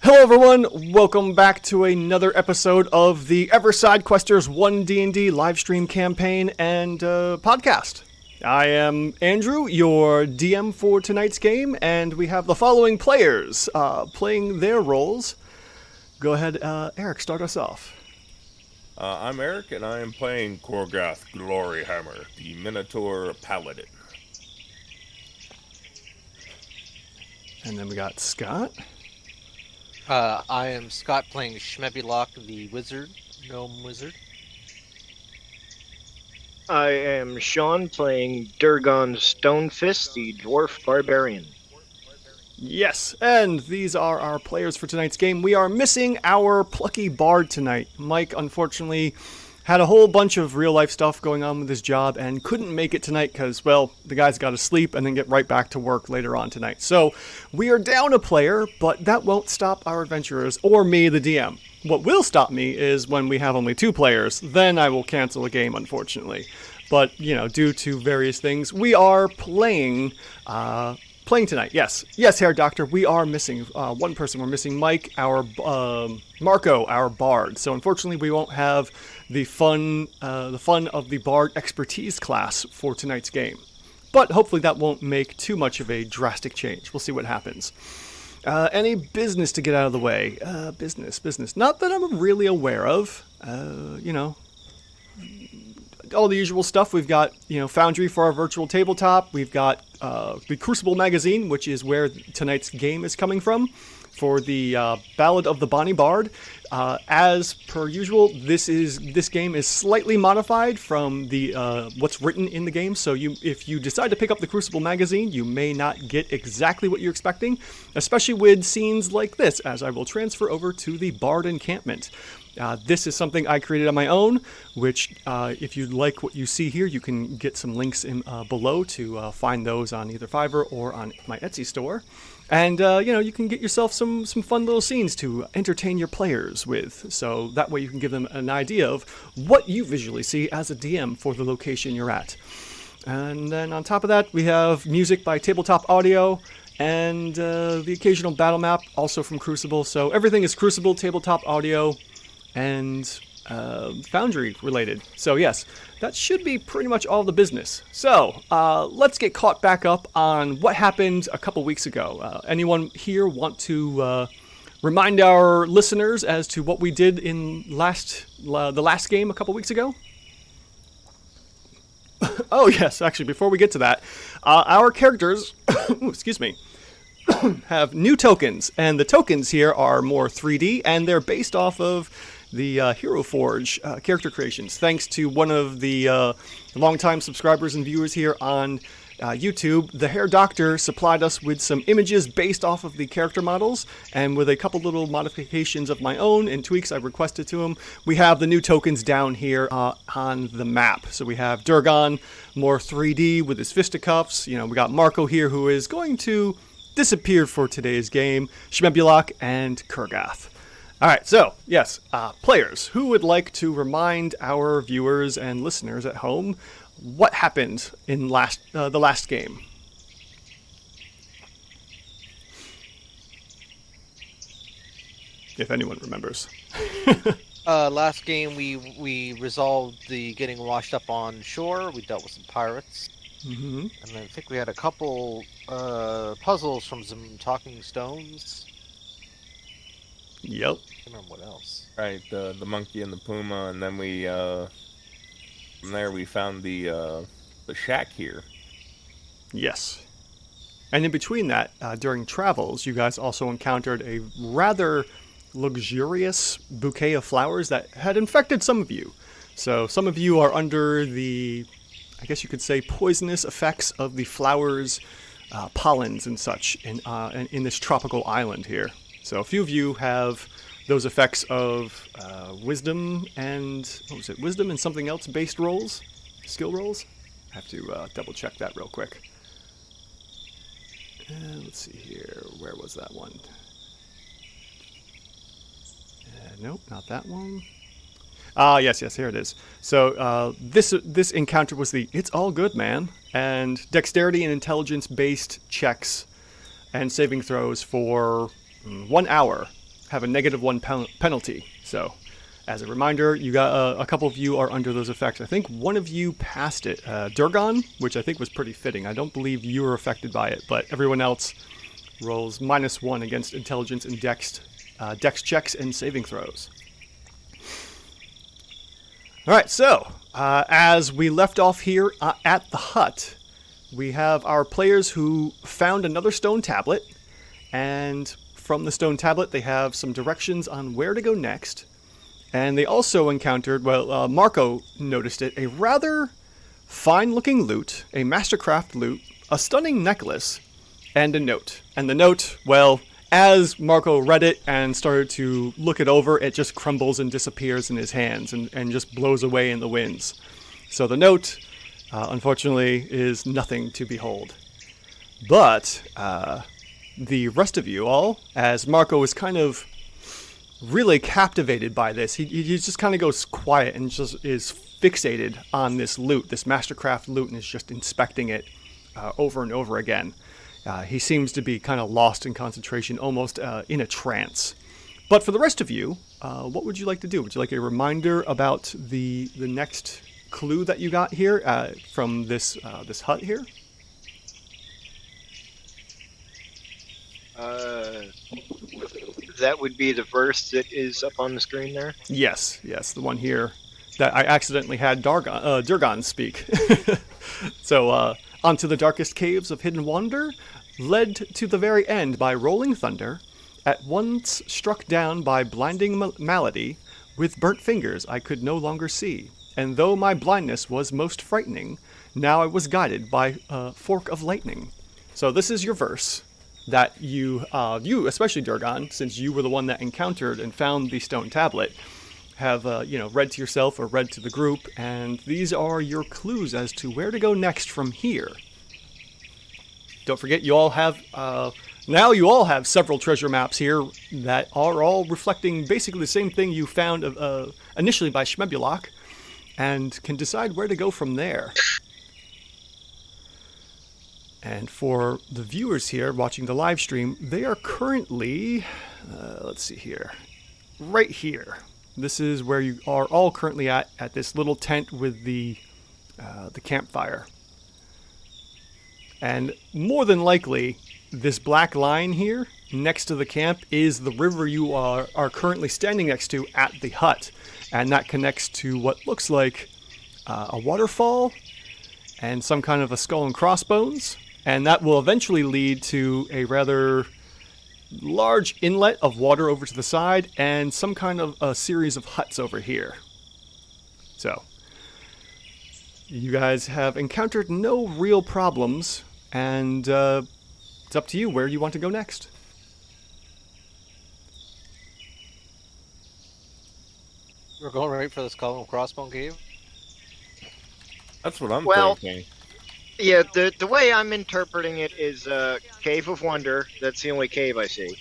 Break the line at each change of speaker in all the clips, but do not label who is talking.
Hello everyone, welcome back to another episode of the Ever Sidequesters One D&D livestream campaign and podcast. I am Andrew, your DM for tonight's game, and we have the following players playing their roles. Go ahead, Eric, start us off.
I'm Eric, and I am playing Korgath Gloryhammer, the Minotaur Paladin.
And then we got Scott.
I am Scott playing Shmebulok, the gnome wizard.
I am Sean playing Durgon Stonefist, the dwarf barbarian.
Yes, and these are our players for tonight's game. We are missing our plucky bard tonight. Mike, unfortunately, had a whole bunch of real-life stuff going on with his job and couldn't make it tonight because, well, the guy's got to sleep and then get right back to work later on tonight. So we are down a player, but that won't stop our adventurers or me, the DM. What will stop me is when we have only two players. Then I will cancel the game, unfortunately. But, you know, due to various things, we are playing tonight. Yes, Hair Doctor, we are missing one person. We're missing Mike, Marco, our bard. So unfortunately, we won't have the fun of the bard expertise class for tonight's game. But hopefully that won't make too much of a drastic change. We'll see what happens. Any business to get out of the way? Business. Not that I'm really aware of. All the usual stuff. We've got, Foundry for our virtual tabletop. We've got the Crucible Magazine, which is where tonight's game is coming from, for the Ballad of the Bonny Bard. As per usual, this game is slightly modified from the what's written in the game. So if you decide to pick up the Crucible Magazine, you may not get exactly what you're expecting, especially with scenes like this, as I will transfer over to the Bard encampment. This is something I created on my own, which if you like what you see here, you can get some links below to find those on either Fiverr or on my Etsy store. And, you can get yourself some fun little scenes to entertain your players with. So that way you can give them an idea of what you visually see as a DM for the location you're at. And then on top of that, we have music by Tabletop Audio and the occasional battle map, also from Crucible. So everything is Crucible, Tabletop Audio, and Foundry related. So yes, that should be pretty much all the business. So let's get caught back up on what happened a couple weeks ago. Anyone here want to remind our listeners as to what we did in the last game a couple weeks ago? Oh yes, actually, before we get to that, our characters, excuse me, have new tokens, and the tokens here are more 3D, and they're based off of the Hero Forge character creations. Thanks to one of the longtime subscribers and viewers here on YouTube, the Hair Doctor supplied us with some images based off of the character models, and with a couple little modifications of my own and tweaks I requested to him, we have the new tokens down here on the map. So we have Durgon, more 3D with his fisticuffs. We got Marco here, who is going to disappear for today's game, Shmebulok, and Korgath. All right, so, yes, players, who would like to remind our viewers and listeners at home what happened in the last game? If anyone remembers.
Last game, we resolved the getting washed up on shore. We dealt with some pirates.
Mm-hmm.
And then I think we had a couple puzzles from some talking stones.
Yep.
I can't remember what else.
Right, the monkey and the puma, and then we from there we found the shack here.
Yes. And in between that, during travels, you guys also encountered a rather luxurious bouquet of flowers that had infected some of you. So some of you are under the, I guess you could say, poisonous effects of the flowers, pollens and such in this tropical island here. So a few of you have those effects of wisdom and, wisdom and something else based rolls? Skill rolls? I have to double check that real quick. Let's see here, where was that one? Nope, not that one. Yes, here it is. So this encounter was the It's All Good, Man, and dexterity and intelligence based checks and saving throws for 1 hour. have a -1 penalty. So, as a reminder, you got a couple of you are under those effects. I think one of you passed it, Durgon, which I think was pretty fitting. I don't believe you were affected by it, but everyone else rolls -1 against intelligence and dex checks and saving throws. All right, so as we left off here at the hut, we have our players who found another stone tablet, and from the stone tablet they have some directions on where to go next. And they also encountered, Marco noticed it, a rather fine-looking loot, a mastercraft loot, a stunning necklace, and a note. And the note, well, as Marco read it and started to look it over, it just crumbles and disappears in his hands and just blows away in the winds. So the note, unfortunately, is nothing to behold. But the rest of you all, as Marco is kind of really captivated by this, he just kind of goes quiet and just is fixated on this loot, this mastercraft loot, and is just inspecting it over and over again. He seems to be kind of lost in concentration, almost in a trance. But for the rest of you, what would you like to do? Would you like a reminder about the next clue that you got here from this hut here?
That would be the verse that is up on the screen there?
Yes, the one here that I accidentally had Durgon speak. So, onto the darkest caves of hidden wonder, led to the very end by rolling thunder, at once struck down by blinding malady, with burnt fingers I could no longer see, and though my blindness was most frightening, now I was guided by a fork of lightning. So this is your verse that you especially Durgon, since you were the one that encountered and found the stone tablet, have read to yourself or read to the group, and these are your clues as to where to go next from here. Don't forget, you all have several treasure maps here that are all reflecting basically the same thing you found initially by Schmebulok, and can decide where to go from there. And for the viewers here watching the live stream, they are currently, let's see here, right here. This is where you are all currently at this little tent with the campfire. And more than likely, this black line here next to the camp is the river you are currently standing next to at the hut. And that connects to what looks like a waterfall and some kind of a skull and crossbones. And that will eventually lead to a rather large inlet of water over to the side and some kind of a series of huts over here. So, you guys have encountered no real problems, and it's up to you where you want to go next.
We're going right for the skull and crossbone cave?
That's what I'm thinking.
Yeah, the way I'm interpreting it is Cave of Wonder. That's the only cave I see.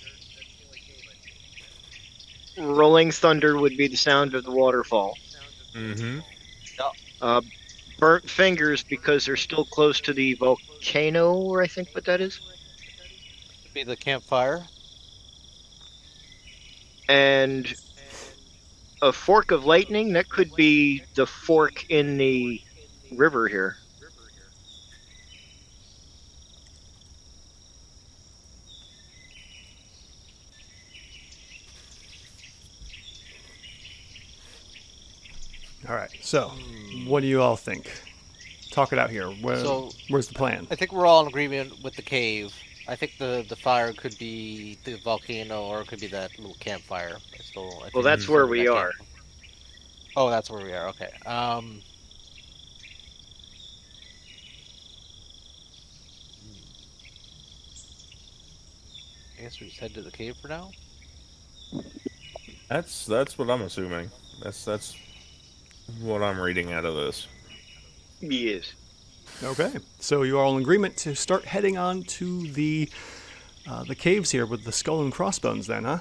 Rolling thunder would be the sound of the waterfall.
Mm-hmm.
Burnt fingers because they're still close to the volcano, or I think what that is.
Be the campfire.
And a fork of lightning, that could be the fork in the river here.
All right, so what do you all think? Talk it out here. Where's the plan?
I think we're all in agreement with the cave. I think the fire could be the volcano, or it could be that little campfire. I think
That's where we are.
Oh, that's where we are. Okay. I guess we just head to the cave for now.
That's what I'm assuming. That's what I'm reading out of this.
Yes.
Okay, so you are all in agreement to start heading on to the caves here with the skull and crossbones then, huh?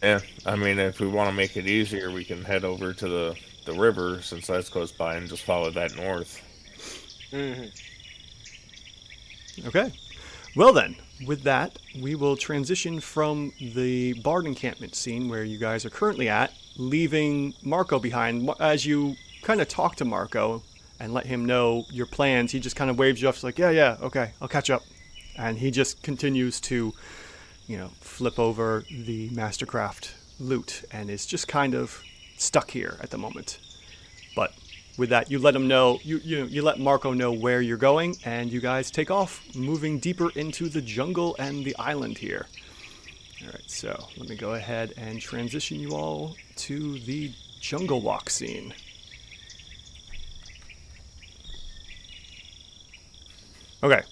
Yeah, I mean, if we want to make it easier, we can head over to the river, since that's close by, and just follow that north.
Mm-hmm.
Okay. Well then, with that, we will transition from the Bard encampment scene where you guys are currently at, leaving Marco behind. As you kind of talk to Marco and let him know your plans, he just kind of waves you off, like, yeah, okay, I'll catch up. And he just continues to, flip over the Mastercraft loot and is just kind of stuck here at the moment. But with that, you let him know, you let Marco know where you're going, and you guys take off, moving deeper into the jungle and the island here. All right, so let me go ahead and transition you all to the jungle walk scene. Okay.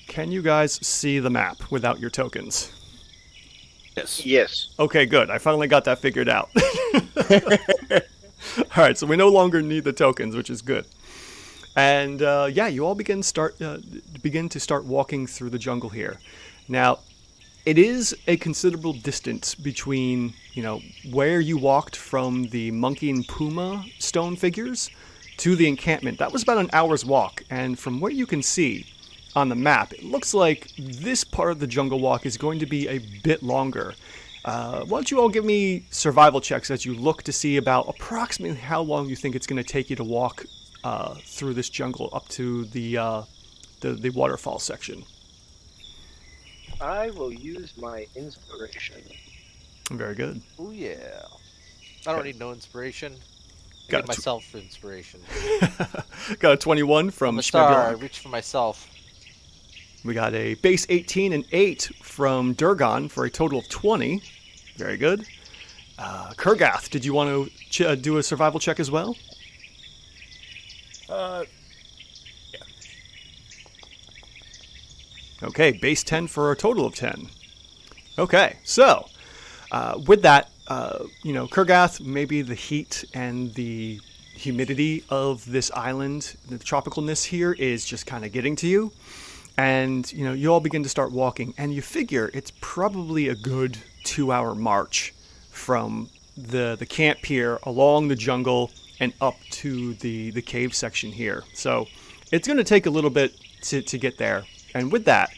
Can you guys see the map without your tokens?
Yes.
Yes.
Okay, good. I finally got that figured out. All right, so we no longer need the tokens, which is good. And you all begin to start walking through the jungle here. Now, it is a considerable distance between, where you walked from the monkey and puma stone figures to the encampment. That was about an hour's walk, and from what you can see on the map, it looks like this part of the jungle walk is going to be a bit longer. Why don't you all give me survival checks as you look to see about approximately how long you think it's going to take you to walk through this jungle up to the waterfall section.
I will use my inspiration.
Very good.
Oh yeah. I don't need no inspiration. I
Got
need myself inspiration.
Got a 21 from
I'm a star. I
Schmebulak.
reach for myself.
We got a base 18 and 8 from Durgon for a total of 20. Very good. Kurgath, did you want to do a survival check as well?
Yeah.
Okay, base 10 for a total of 10. Okay, so with that, Kurgath, maybe the heat and the humidity of this island, the tropicalness here is just kind of getting to you. And, you all begin to start walking, and you figure it's probably a good 2-hour march from the camp here along the jungle and up to the cave section here. So it's going to take a little bit to get there. And with that,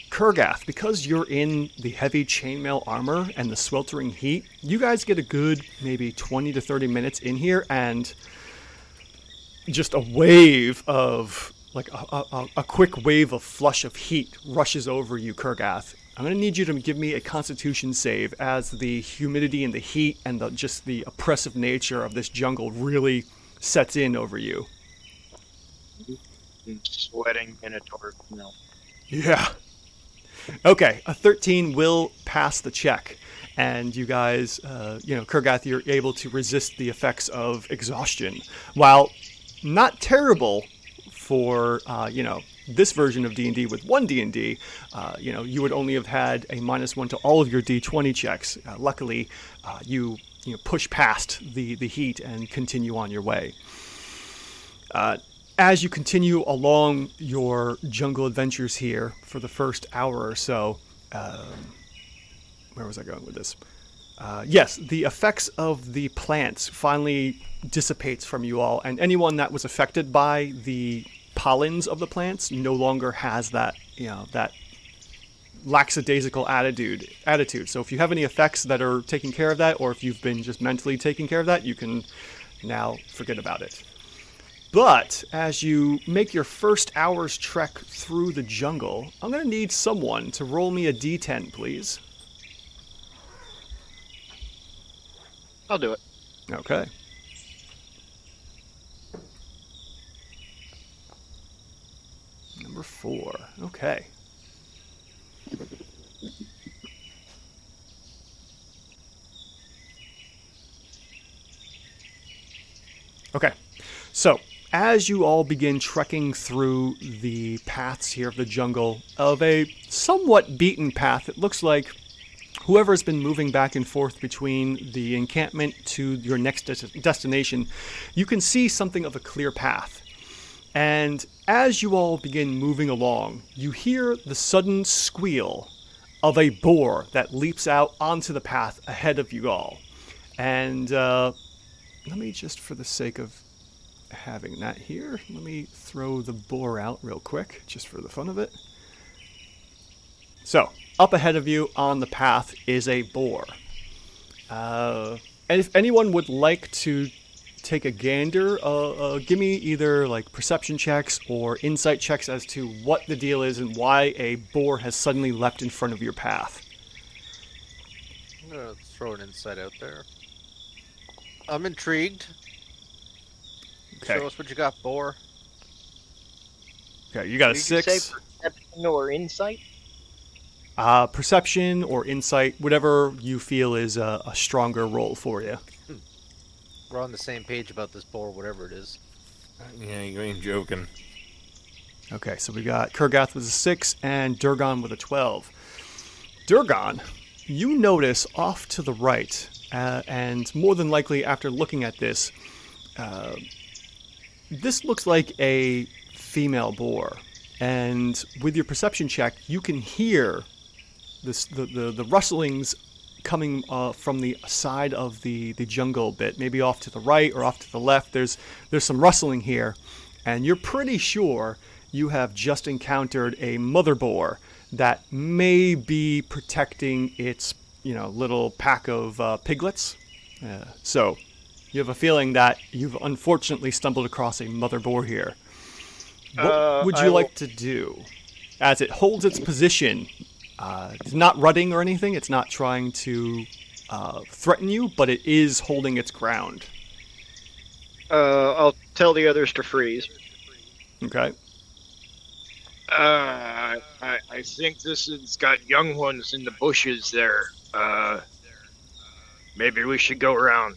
Kurgath, because you're in the heavy chainmail armor and the sweltering heat, you guys get a good maybe 20 to 30 minutes in here, and just a wave of... like a quick wave of flush of heat rushes over you, Kurgath. I'm going to need you to give me a constitution save as the humidity and the heat and just the oppressive nature of this jungle really sets in over you.
I'm sweating Minotaur. No.
Yeah. Okay, a 13 will pass the check. And you guys, Kurgath, you're able to resist the effects of exhaustion. While not terrible for, this version of D&D with One D&D, you would only have had a -1 to all of your D20 checks. Luckily, you push past the heat and continue on your way. As you continue along your jungle adventures here for the first hour or so, where was I going with this? Yes, the effects of the plants finally dissipates from you all, and anyone that was affected by the pollens of the plants no longer has that, that lackadaisical attitude. So if you have any effects that are taking care of that, or if you've been just mentally taking care of that, you can now forget about it. But as you make your first hour's trek through the jungle, I'm going to need someone to roll me a d10, please.
I'll do it.
Okay. Number 4. Okay. Okay. So, as you all begin trekking through the paths here of the jungle, of a somewhat beaten path, it looks like whoever's been moving back and forth between the encampment to your next destination, you can see something of a clear path. And as you all begin moving along, you hear the sudden squeal of a boar that leaps out onto the path ahead of you all. And let me just, for the sake of having that here, let me throw the boar out real quick, just for the fun of it. So, up ahead of you on the path is a boar. And if anyone would like to take a gander, give me either like perception checks or insight checks as to what the deal is and why a boar has suddenly leapt in front of your path.
I'm gonna throw an insight out there. I'm intrigued.
Okay.
Show us what you got, boar.
Okay, you got a
Did you
6.
say perception or insight?
Perception or insight, whatever you feel is a stronger roll for you.
We're on the same page about this boar, whatever it is.
Yeah, you ain't joking.
Okay, so we got Kurgath with a 6 and Durgon with a 12. Durgon, you notice off to the right, and more than likely after looking at this, this looks like a female boar. And with your perception check, you can hear the rustlings coming from the side of the jungle bit, maybe off to the right or off to the left. There's some rustling here, and you're pretty sure you have just encountered a mother boar that may be protecting its little pack of piglets. So you have a feeling that you've unfortunately stumbled across a mother boar here. What would you like to do? As it holds its position, it's not rutting or anything. It's not trying to threaten you, but it is holding its ground.
I'll tell the others to freeze.
Okay.
I think this has got young ones in the bushes there. Maybe we should go around.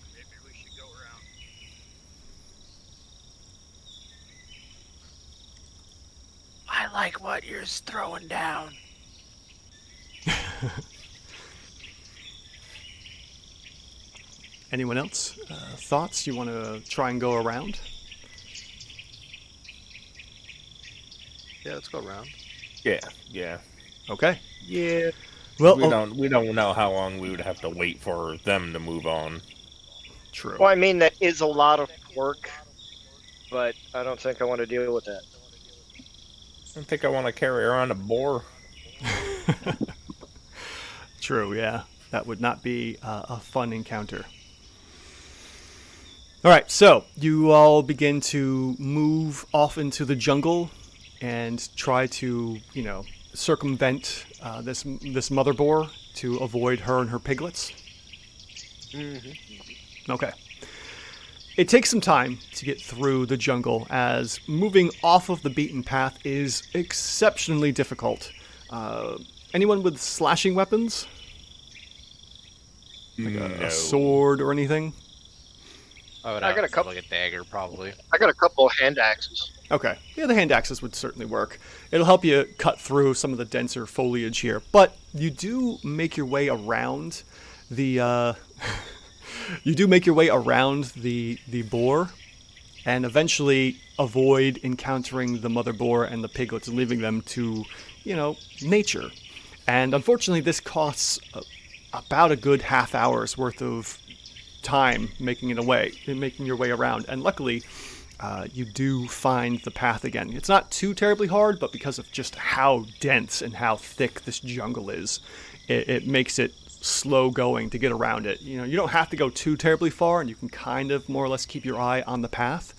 I like what you're throwing down.
Anyone else? Thoughts? You want to try and go around?
Yeah, let's go around.
Yeah.
Okay.
Yeah.
Well,
We don't know how long we would have to wait for them to move on.
true.
Well, I mean, that is a lot of work, but I don't think I want to deal with that.
I don't think I want to carry around a boar.
True, yeah. That would not be a fun encounter. All right, so you all begin to move off into the jungle and try to, circumvent this mother boar to avoid her and her piglets.
Mm-hmm.
Okay. It takes some time to get through the jungle, as moving off of the beaten path is exceptionally difficult. Anyone with slashing weapons? Like a sword or anything?
I
got a couple.
like a dagger, probably.
I got a couple of hand axes.
Okay. Yeah, the hand axes would certainly work. It'll help you cut through some of the denser foliage here. But you do make your way around the... you do make your way around the boar and eventually avoid encountering the mother boar and the piglets and leaving them to, nature. And unfortunately, this costs about a good half hour's worth of time making your way around. And luckily, you do find the path again. It's not too terribly hard, but because of just how dense and how thick this jungle is, it makes it slow going to get around it. You don't have to go too terribly far, and you can kind of more or less keep your eye on the path,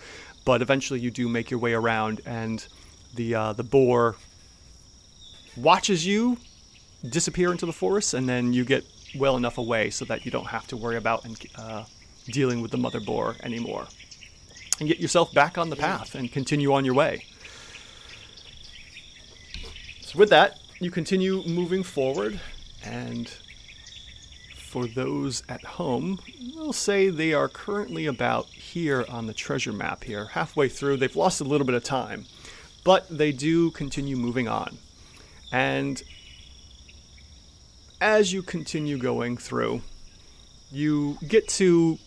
but eventually you do make your way around, and the boar watches you disappear into the forest, and then you get well enough away so that you don't have to worry about dealing with the mother boar anymore, and get yourself back on the path and continue on your way. So with that, you continue moving forward, and for those at home, we'll say they are currently about here on the treasure map here, halfway through. They've lost a little bit of time, but they do continue moving on. And as you continue going through, you get to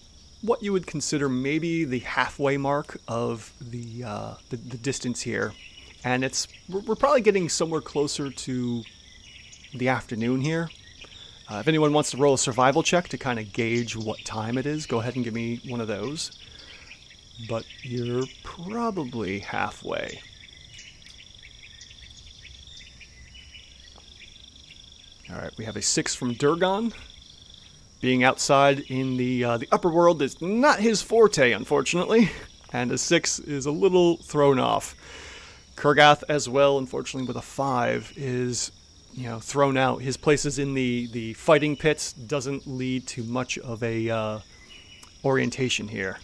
what you would consider maybe the halfway mark of the distance here. And we're probably getting somewhere closer to the afternoon here. If anyone wants to roll a survival check to kind of gauge what time it is, go ahead and give me one of those. But you're probably halfway. All right, we have a 6 from Durgan. Being outside in the upper world is not his forte, unfortunately, and a 6 is a little thrown off. Kurgath as well, unfortunately, with a 5 is, thrown out. His places in the fighting pits doesn't lead to much of a orientation here.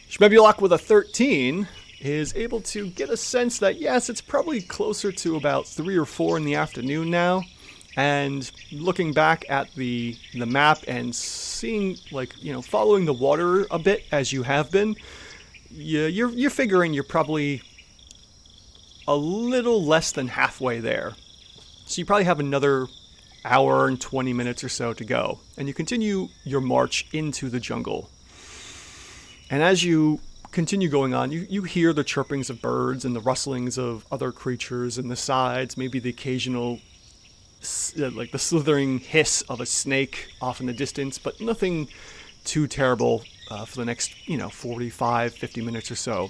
Shmebulok with a 13 is able to get a sense that, yes, it's probably closer to about 3 or 4 in the afternoon now. And looking back at the map and seeing, following the water a bit as you have been, you're figuring you're probably a little less than halfway there. So you probably have another hour and 20 minutes or so to go. And you continue your march into the jungle. And as you continue going on, you hear the chirpings of birds and the rustlings of other creatures in the sides, maybe the occasional the slithering hiss of a snake off in the distance, but nothing too terrible for the next 45 50 minutes or so.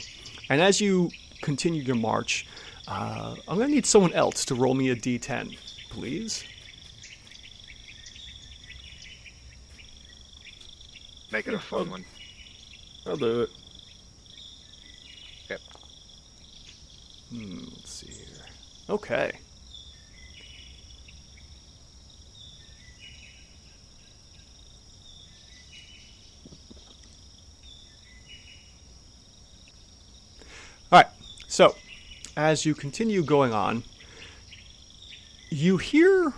And as you continue your march, I'm gonna need someone else to roll me a d10, please.
Make it a fun one.
I'll do it.
Okay.
Let's see here. Okay. Alright, so as you continue going on, you hear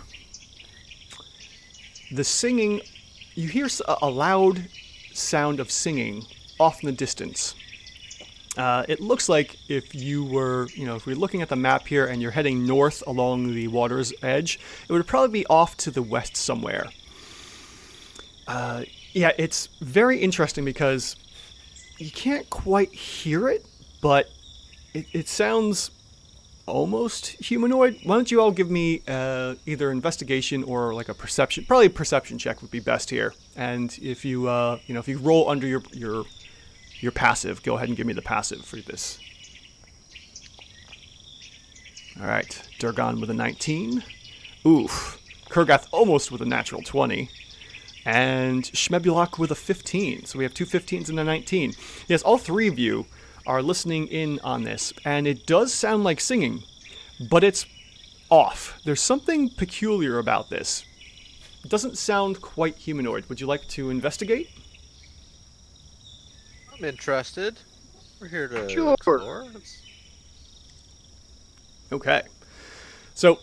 the singing, you hear a loud sound of singing off in the distance. It looks like if you were, if we're looking at the map here and you're heading north along the water's edge, it would probably be off to the west somewhere. Yeah, it's very interesting because you can't quite hear it, but it sounds almost humanoid. Why don't you all give me either investigation or like a perception? Probably a perception check would be best here. And if you if you roll under your passive, go ahead and give me the passive for this. All right, Durgan with a 19. Oof. Kurgath almost with a natural 20. And Shmebulok with a 15. So we have two 15s and a 19. Yes, all three of you are listening in on this, and it does sound like singing, but it's off. There's something peculiar about this. It doesn't sound quite humanoid. Would you like to investigate?
I'm interested. We're here to
Sure.
explore.
Okay. So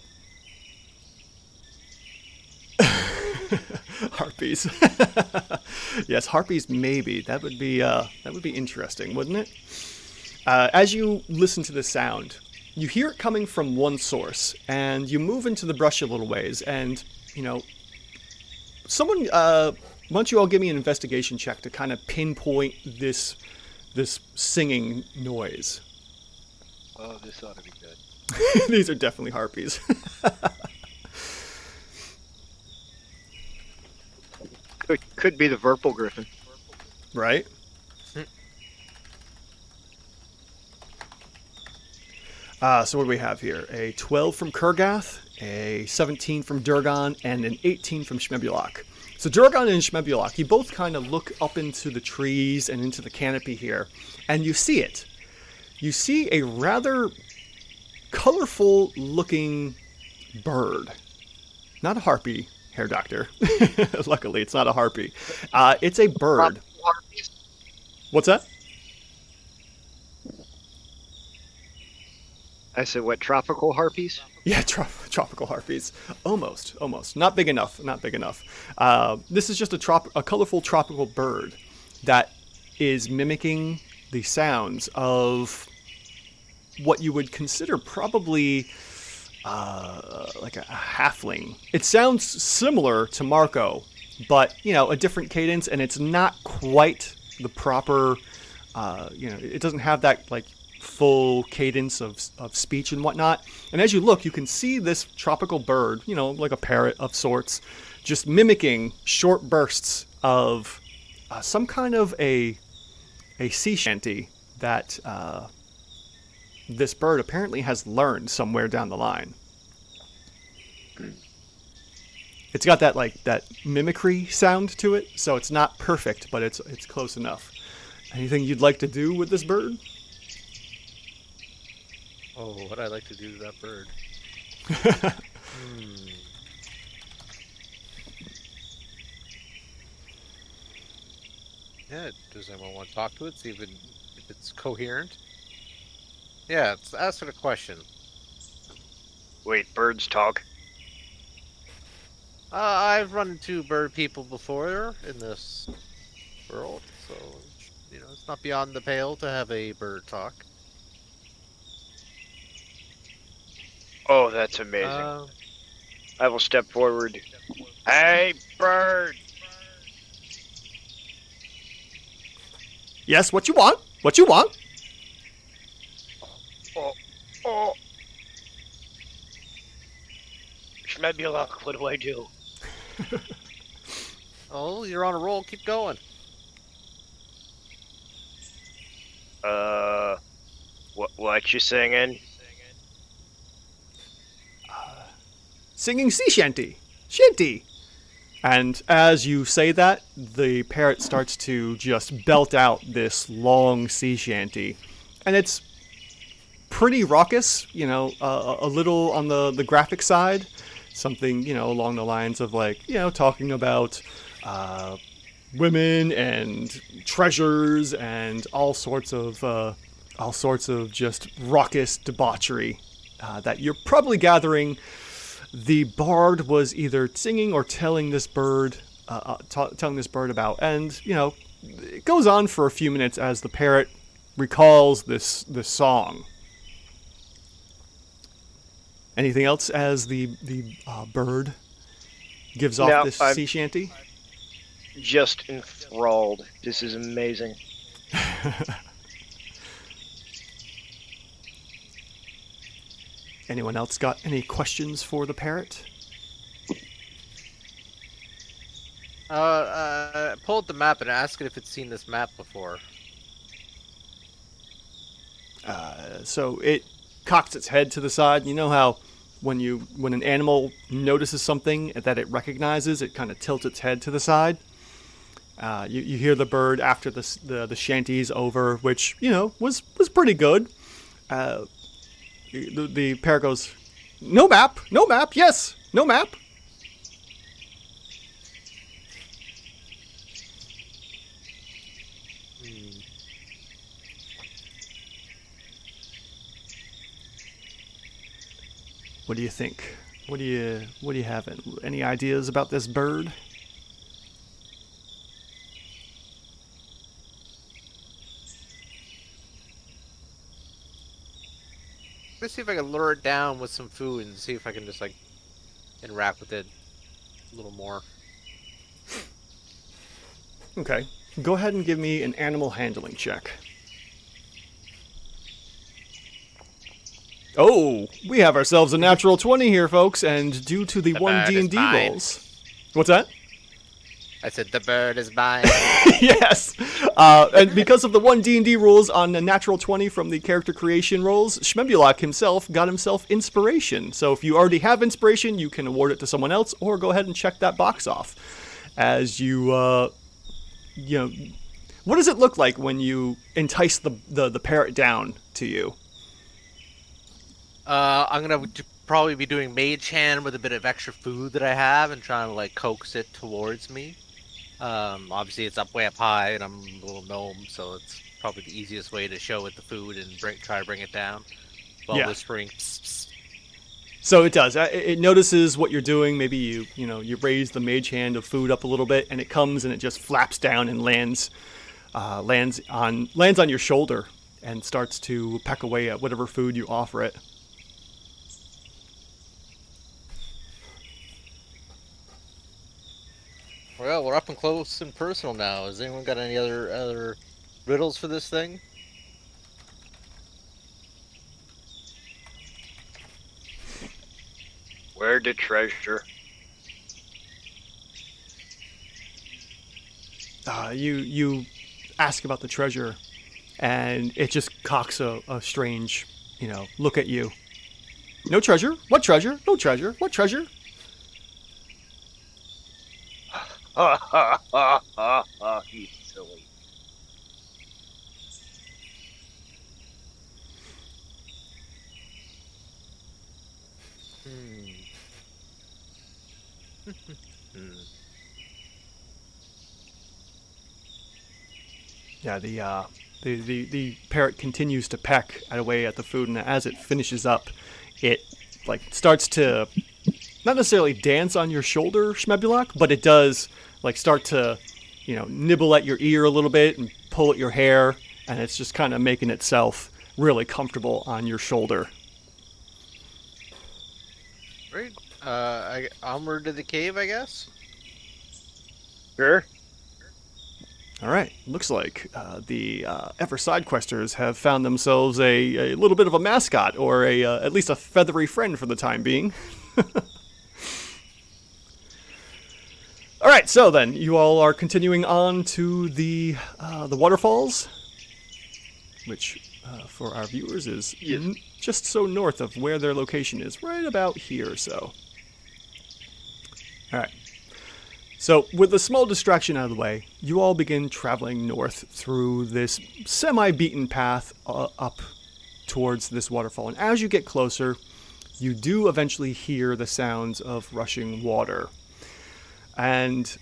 harpies. Yes, harpies maybe. That would be interesting, wouldn't it? As you listen to the sound, you hear it coming from one source, and you move into the brush a little ways, and, someone, why don't you all give me an investigation check to kind of pinpoint this singing noise.
Oh, this ought to be good.
These are definitely harpies.
Could be the Verpal Griffin.
Right? So what do we have here? A 12 from Kurgath, a 17 from Durgan, and an 18 from Shmebulok. So Durgan and Shmebulok, you both kind of look up into the trees and into the canopy here, and you see it. You see a rather colorful looking bird. Not a harpy, Hair Doctor. Luckily, it's not a harpy. It's a bird. What's that?
I said, what, tropical harpies?
Yeah, tropical harpies. Almost. Not big enough. This is just a colorful tropical bird that is mimicking the sounds of what you would consider probably like a halfling. It sounds similar to Marco, but, a different cadence, and it's not quite the proper, it doesn't have that, full cadence of speech and whatnot. And as you look, you can see this tropical bird, like a parrot of sorts, just mimicking short bursts of some kind of a sea shanty that this bird apparently has learned somewhere down the line. It's got that mimicry sound to it, so it's not perfect, but it's close enough. Anything you'd like to do with this bird?
Oh, what I'd like to do to that bird. Yeah, does anyone want to talk to it? See if it's coherent? Yeah, it's asking a question.
Wait, birds talk?
I've run into bird people before in this world, so it's not beyond the pale to have a bird talk.
Oh, that's amazing. I will step forward. Hey, bird!
Yes, what you want? What you want?
Oh. Schmebulok, what do I do?
Oh, you're on a roll. Keep going.
What you singing?
Singing sea shanty. Shanty. And as you say that, the parrot starts to just belt out this long sea shanty. And it's pretty raucous, a little on the graphic side. Something, along the lines of talking about women and treasures and all sorts of just raucous debauchery that you're probably gathering the bard was either singing or telling this bird about. And it goes on for a few minutes as the parrot recalls this song. Anything else as the bird gives off this sea shanty?
Just enthralled. This is amazing.
Anyone else got any questions for the parrot?
Pull up the map and ask it if it's seen this map before.
So it cocks its head to the side. You know how when an animal notices something that it recognizes, it kind of tilts its head to the side. You hear the bird after the shanty's over, which was pretty good. The parrot goes, no map, yes, no map. What do you think? What do you have? Any ideas about this bird?
Let's see if I can lure it down with some food and see if I can just interact with it a little more.
Okay. Go ahead and give me an animal handling check. Oh, we have ourselves a natural 20 here, folks, and due to the One D&D rolls. What's that?
I said the bird is mine.
Yes. And because of the One D&D rules on the natural 20 from the character creation rolls, Schmebulok himself got himself inspiration. So if you already have inspiration, you can award it to someone else, or go ahead and check that box off. As you, what does it look like when you entice the parrot down to you?
I'm gonna probably be doing mage hand with a bit of extra food that I have and trying to coax it towards me. Obviously it's way up high and I'm a little gnome, so it's probably the easiest way to show it the food and try to bring it down while whispering. Psst, psst.
So it does. It notices what you're doing. Maybe you raise the mage hand of food up a little bit, and it comes and it just flaps down and lands on your shoulder and starts to peck away at whatever food you offer it.
Well, we're up and close and personal now. Has anyone got any other riddles for this thing?
Where the treasure?
You ask about the treasure, and it just cocks a strange, look at you. No treasure? What treasure? No treasure. What treasure?
ha ha ha ha ha. He's silly.
Hmm. Hmm.
Yeah, the parrot continues to peck away at the food, and as it finishes up, it like starts to not necessarily dance on your shoulder, Schmebulok, but it does like start to, nibble at your ear a little bit and pull at your hair, and it's just kind of making itself really comfortable on your shoulder.
Great. Onward to the cave, I guess.
Sure.
All right, looks like the Ever Sidequesters have found themselves a little bit of a mascot, or at least a feathery friend for the time being. All right, so then you all are continuing on to the waterfalls, which for our viewers is
Yes.
just so north of where their location is, right about here or so. All right. So, with a small distraction out of the way, you all begin traveling north through this semi-beaten path up towards this waterfall. And as you get closer, you do eventually hear the sounds of rushing water. And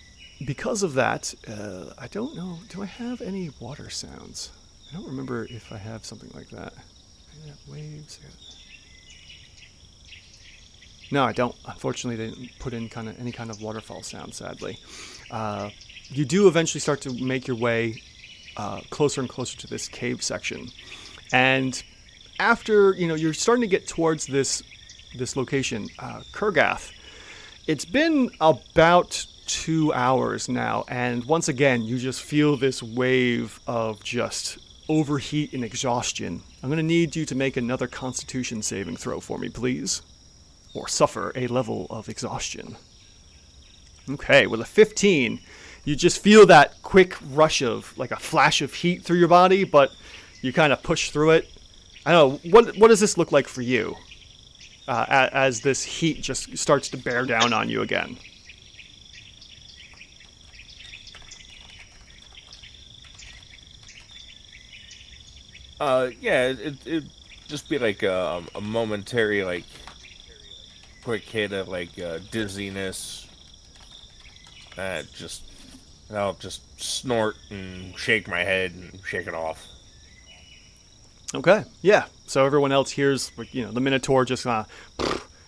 because of that, I don't know, do I have any water sounds? I don't remember if I have something like that. I got waves. No, I don't. Unfortunately, they didn't put in any kind of waterfall sound, sadly. You do eventually start to make your way closer and closer to this cave section. And after, you're starting to get towards this location, Kurgath, it's been about 2 hours now, and once again, you just feel this wave of just overheat and exhaustion. I'm going to need you to make another Constitution saving throw for me, please. Or suffer a level of exhaustion. Okay, with a 15, you just feel that quick rush of, like a flash of heat through your body, but you kind of push through it. I don't know, what does this look like for you? As this heat just starts to bear down on you again.
Yeah, it just be like a momentary, like, quick hit of, like, dizziness. I'll just snort and shake my head and shake it off.
Okay, yeah. So everyone else hears, the Minotaur just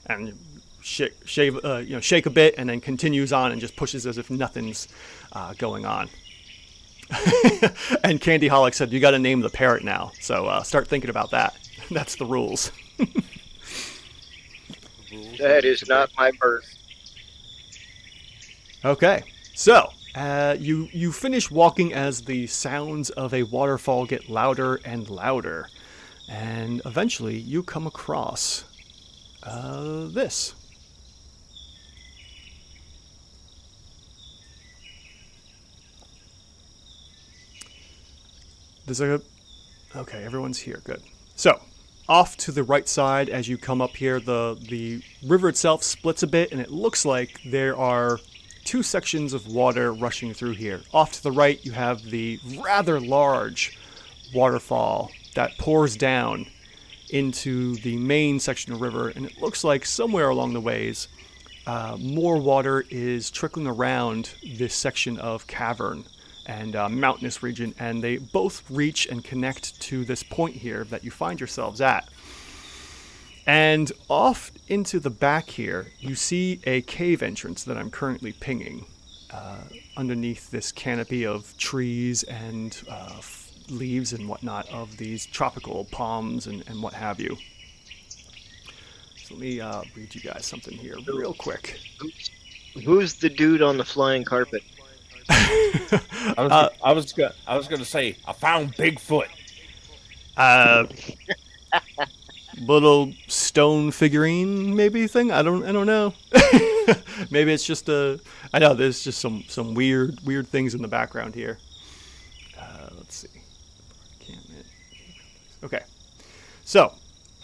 and shake a bit, and then continues on and just pushes as if nothing's going on. And Candy Holic said, "You got to name the parrot now, so start thinking about that." That's the rules.
That is not my birth.
Okay, so you finish walking as the sounds of a waterfall get louder and louder, and eventually you come across this. Okay, everyone's here, good. So, off to the right side as you come up here, the river itself splits a bit, and it looks like there are two sections of water rushing through here. Off to the right, you have the rather large waterfall that pours down into the main section of the river, and it looks like somewhere along the ways, more water is trickling around this section of cavern and mountainous region, and they both reach and connect to this point here that you find yourselves at. And off into the back here, you see a cave entrance that I'm currently pinging underneath this canopy of trees and leaves and whatnot of these tropical palms and what have you. So let me read you guys something here real quick.
Who's the dude on the flying carpet?
I was gonna say I found Bigfoot.
Little stone figurine maybe thing. I don't know. Maybe it's just I know there's just some weird things in the background here. Let's see. Okay. So,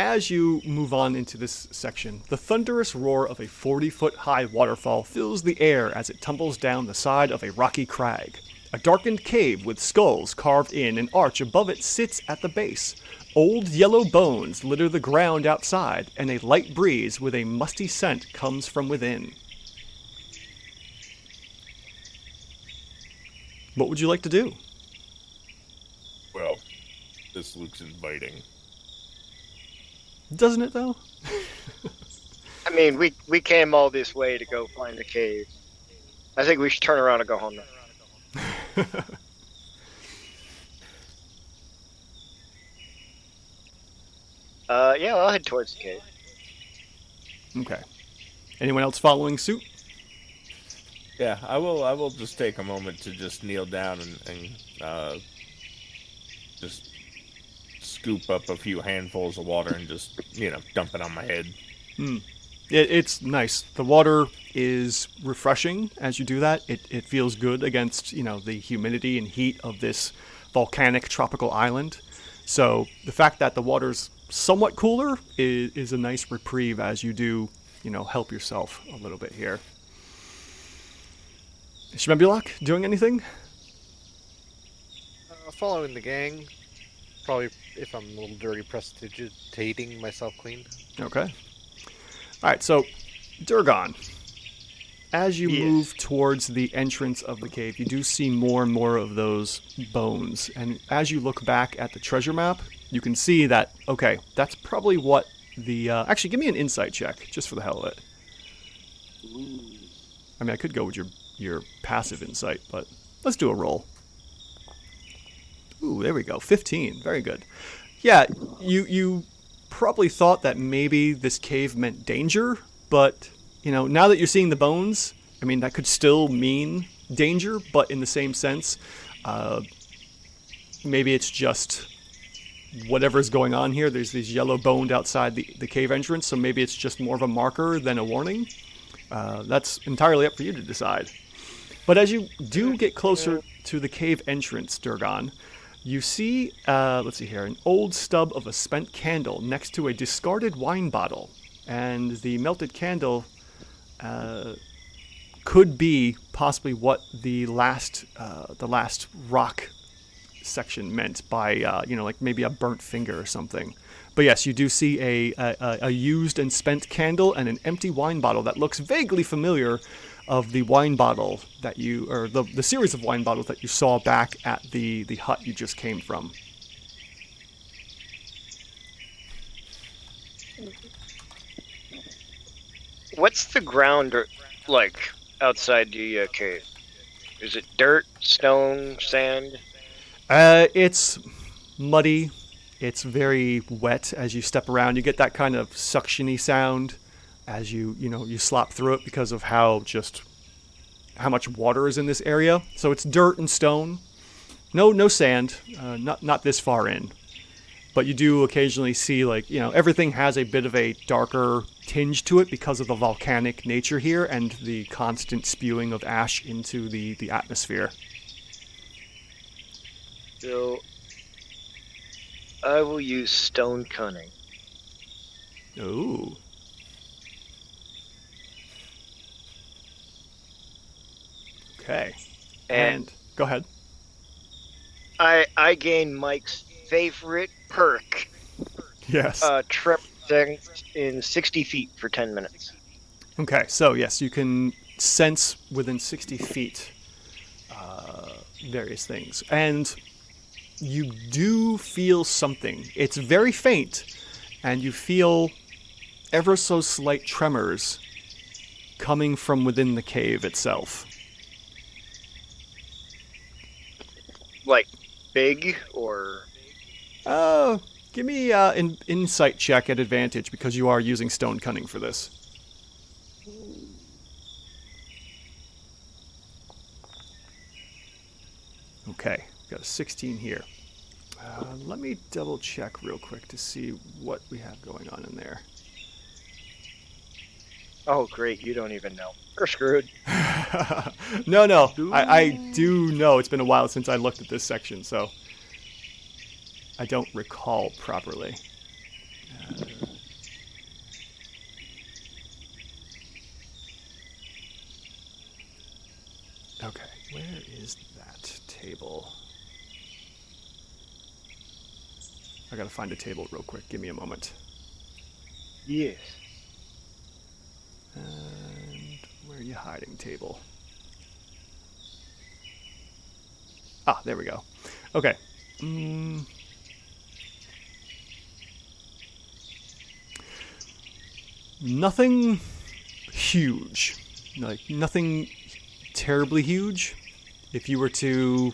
as you move on into this section, the thunderous roar of a 40-foot-high waterfall fills the air as it tumbles down the side of a rocky crag. A darkened cave with skulls carved in an arch above it sits at the base. Old yellow bones litter the ground outside, and a light breeze with a musty scent comes from within. What would you like to do?
Well, this looks inviting.
Doesn't it, though?
I mean, we came all this way to go find the cave. I think we should turn around and go home now. Yeah, I'll head towards the cave.
Okay. Anyone else following suit?
Yeah, I will just take a moment to just kneel down and just scoop up a few handfuls of water and just, dump it on my head.
It's nice. The water is refreshing as you do that. It feels good against, the humidity and heat of this volcanic tropical island. So the fact that the water's somewhat cooler is a nice reprieve as you do, help yourself a little bit here. Shmebulok, doing anything?
Following the gang. Probably, if I'm a little dirty, prestidigitating myself clean.
Okay. All right, so Durgon, as you move towards the entrance of the cave, you do see more and more of those bones. And as you look back at the treasure map, you can see that, okay, that's probably what the... actually, give me an insight check, just for the hell of it. I mean, I could go with your passive insight, but let's do a roll. Ooh, there we go, 15, very good. Yeah, you probably thought that maybe this cave meant danger, but, now that you're seeing the bones, I mean, that could still mean danger, but in the same sense, maybe it's just whatever's going on here. There's these yellow boned outside the cave entrance, so maybe it's just more of a marker than a warning. That's entirely up for you to decide. But as you do get closer to the cave entrance, Durgon, you see, let's see here, an old stub of a spent candle next to a discarded wine bottle. And the melted candle could be possibly what the last rock section meant by, like maybe a burnt finger or something. But yes, you do see a used and spent candle and an empty wine bottle that looks vaguely familiar of the wine bottle that or the series of wine bottles that you saw back at the hut you just came from.
What's the ground like outside the cave? Is it dirt, stone, sand?
It's muddy. It's very wet as you step around. You get that kind of suction-y sound as you slop through it because of how much water is in this area. So it's dirt and stone. No sand. Not this far in. But you do occasionally see, everything has a bit of a darker tinge to it because of the volcanic nature here and the constant spewing of ash into the atmosphere.
So, I will use stone cunning.
Ooh. Okay. And go ahead.
I gain Mike's favorite perk.
Yes.
Trip in 60 feet for 10 minutes.
Okay, so yes, you can sense within 60 feet various things. And you do feel something. It's very faint, and you feel ever so slight tremors coming from within the cave itself.
Like big or...
Give me an insight check at advantage because you are using stone cunning for this. Okay, got a 16 here. Let me double check real quick to see what we have going on in there.
Oh, great, you don't even know. We're screwed.
No, I do know. It's been a while since I looked at this section, so I don't recall properly. Okay, where is that table? I gotta find a table real quick. Give me a moment.
Yes.
And where are you hiding, table? Ah, there we go. Okay. Nothing huge. Like, nothing terribly huge. If you were to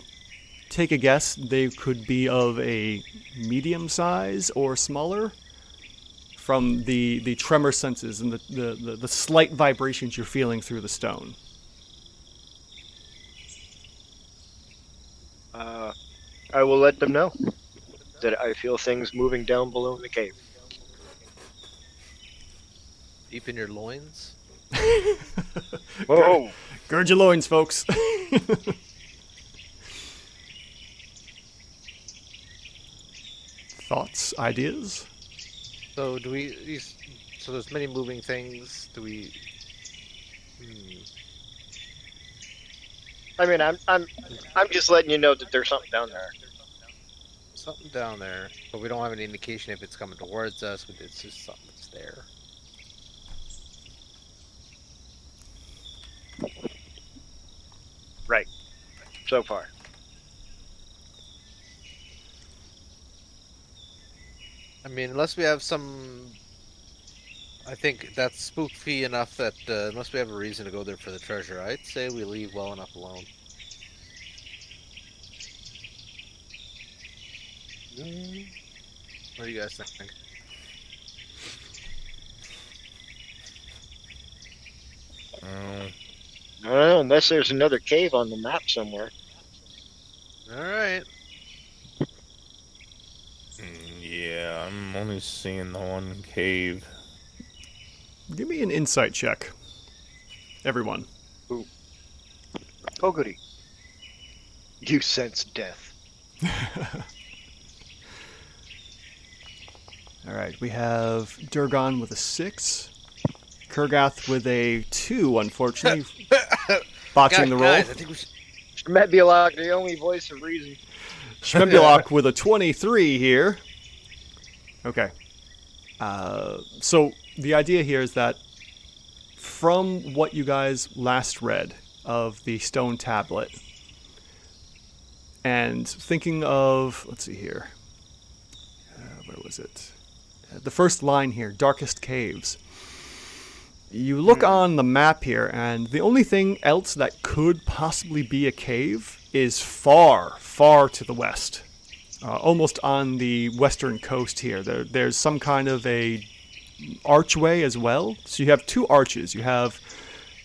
take a guess, they could be of a medium size or smaller from the tremor senses and the slight vibrations you're feeling through the stone.
I will let them know that I feel things moving down below in the cave.
Deep in your loins?
Whoa!
Gird your loins, folks. Thoughts, ideas?
So do we? So there's many moving things. Do we?
I mean, I'm just letting you know that there's something down there.
Something down there, but we don't have any indication if it's coming towards us. But it's just something that's there.
Right. So far.
I mean, unless we have some. I think that's spooky enough that unless we have a reason to go there for the treasure, I'd say we leave well enough alone. What do you guys think?
I don't know, unless there's another cave on the map somewhere.
All right.
Yeah, I'm only seeing the one cave.
Give me an insight check. Everyone.
Pogody. You sense death.
Alright, we have Durgon with a 6. Kurgath with a 2, unfortunately. Botching the roll.
Guys, I think we should...
Shmebialok, the only voice of reason.
Shmebialok with a 23 here. Okay. So the idea here is that from what you guys last read of the stone tablet, and thinking of, let's see here, where was it? The first line here, darkest caves. You look on the map here, and the only thing else that could possibly be a cave is far, far to the west. Almost on the western coast here. There's some kind of a archway as well. So you have two arches. You have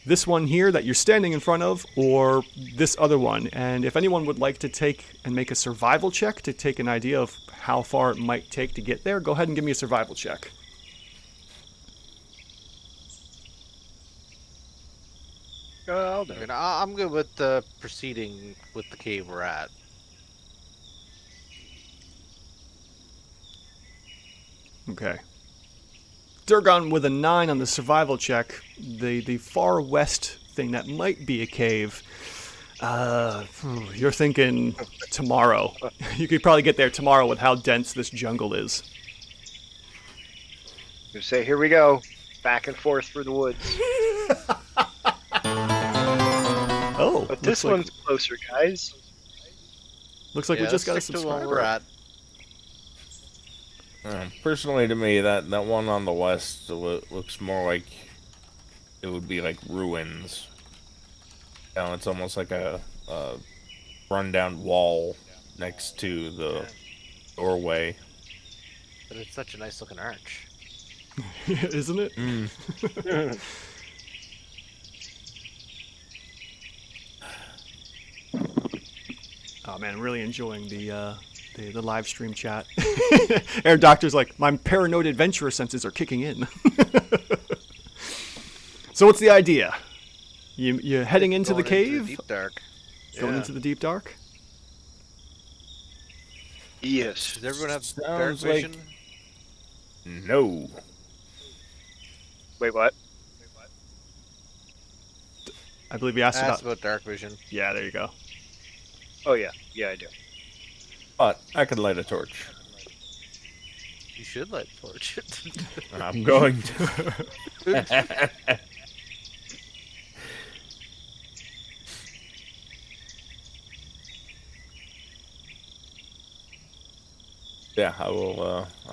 this one here that you're standing in front of, or this other one. And if anyone would like to take and make a survival check to take an idea of how far it might take to get there, go ahead and give me a survival check.
I'll do
I
it.
mean, I'm good with proceeding with the cave we're at.
Okay. Durgon with a 9 on the survival check. The far west thing that might be a cave. You're thinking tomorrow. You could probably get there tomorrow with how dense this jungle is.
You say, here we go. Back and forth through the woods.
Oh,
But this
looks
one's closer, guys.
looks like we just got a
stick to where we're
subscriber.
at.
Personally, to me, that one on the west looks more like it would be like ruins. You know, it's almost like a rundown wall next to the doorway.
But it's such a nice looking arch.
Isn't it? Oh man, I'm really enjoying the live stream chat. Air Doctor's like, my paranoid adventurer senses are kicking in. So what's the idea? You're heading into the
Going
cave?
deep dark.
Going
Yeah.
into the deep dark?
Yes.
Does everyone have dark
Sounds like-
vision?
No.
Wait, what?
I believe you asked
That's
about...
about dark vision.
Yeah, there you go.
Oh yeah, yeah I do.
But I could light a torch.
You should light the torch.
I'm going to. Yeah, I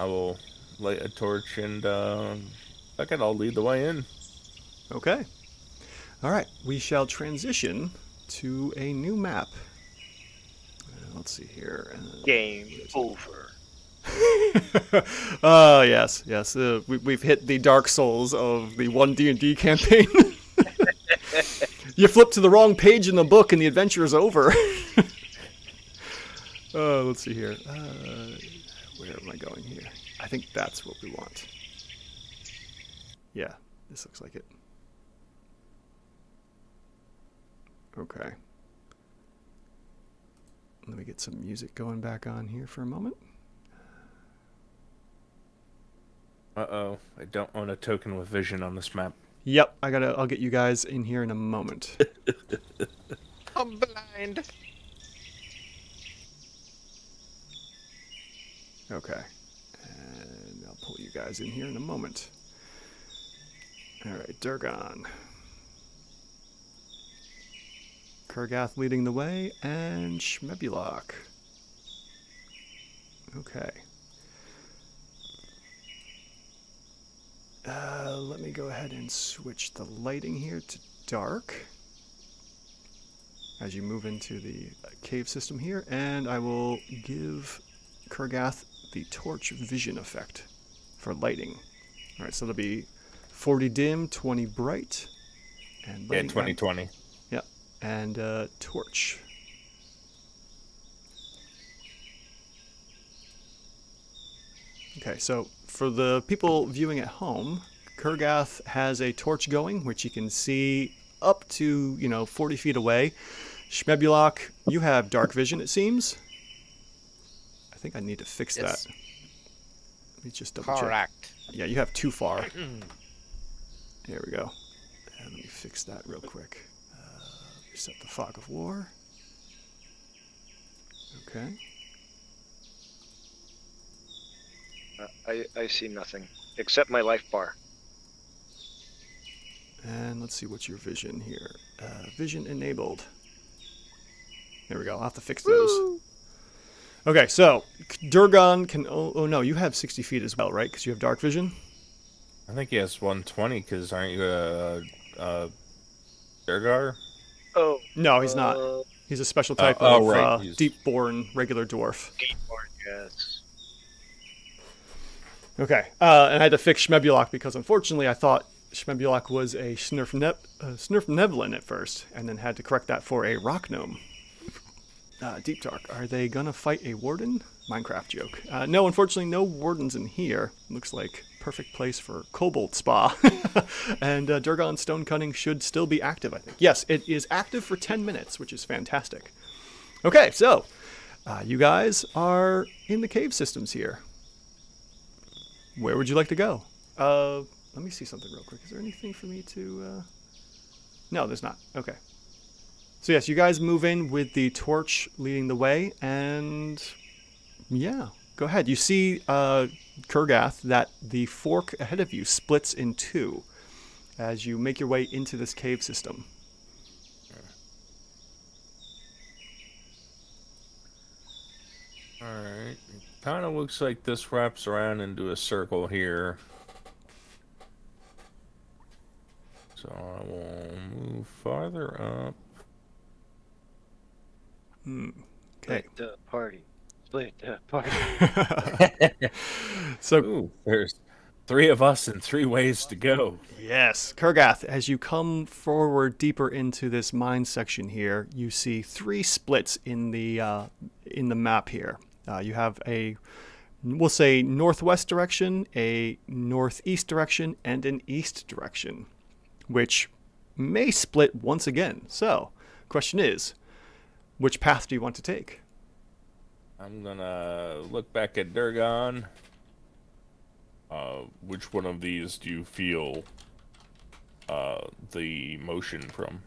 will light a torch and I'll lead the way in.
Okay. All right. We shall transition to a new map. Let's see here.
Game over.
Yes, yes. We've hit the Dark Souls of the One D&D campaign. You flip to the wrong page in the book and the adventure is over. Let's see here. Where am I going here? I think that's what we want. Yeah, this looks like it. Okay. Let me get some music going back on here for a moment.
Uh-oh, I don't own a token with vision on this map.
Yep, I'll get you guys in here in a moment.
I'm blind.
Okay. And I'll pull you guys in here in a moment. Alright, Durgan. Kurgath leading the way, and Shmebulok. Okay. Let me go ahead and switch the lighting here to dark as you move into the cave system here, and I will give Kurgath the torch vision effect for lighting. Alright, so that'll be 40 dim, 20 bright, and
Yeah, 2020.
Yep, and torch. Okay, so for the people viewing at home, Kurgath has a torch going, which you can see up to, 40 feet away. Shmebulok, you have dark vision, it seems. I think I need to fix
Yes.
that. Let me just double check.
Correct.
Yeah, you have too far. There we go. And let me fix that real quick. Reset the fog of war. Okay.
I see nothing except my life bar.
And let's see what's your vision here. Vision enabled. There we go. I'll have to fix those. Okay, so Durgan can... Oh, no, you have 60 feet as well, right? Because you have dark vision?
I think he has 120 because aren't you a Durgar?
Oh.
No, he's not. He's a special type
oh,
of
right. He's-
deep-born regular dwarf.
Skateboard, yes.
Okay, and I had to fix Shmebulok because unfortunately I thought Shmebulok was a Snurf at first, and then had to correct that for a rock gnome. Deep Dark, are they gonna fight a warden? Minecraft joke. No, unfortunately, no wardens in here. Looks like perfect place for Kobold Spa. And Durgan Stone Cutting should still be active, I think. Yes, it is active for 10 minutes, which is fantastic. Okay, so you guys are in the cave systems here. Where would you like to go? Let me see something real quick. Is there anything for me to... No, there's not. Okay. So yes, you guys move in with the torch leading the way, and yeah, go ahead. You see, Kurgath, that the fork ahead of you splits in two as you make your way into this cave system.
Alright. Kind of looks like this wraps around into a circle here. So I will move farther up.
Okay.
Split the party. Split the party.
So
Ooh, there's 3 of us and 3 ways to go.
yes, Kurgath, as you come forward deeper into this mine section here, you see 3 splits in the map here. You have a, we'll say, northwest direction, a northeast direction, and an east direction, which may split once again. So, question is, which path do you want to take?
I'm gonna look back at Durgan. Which one of these do you feel the motion from?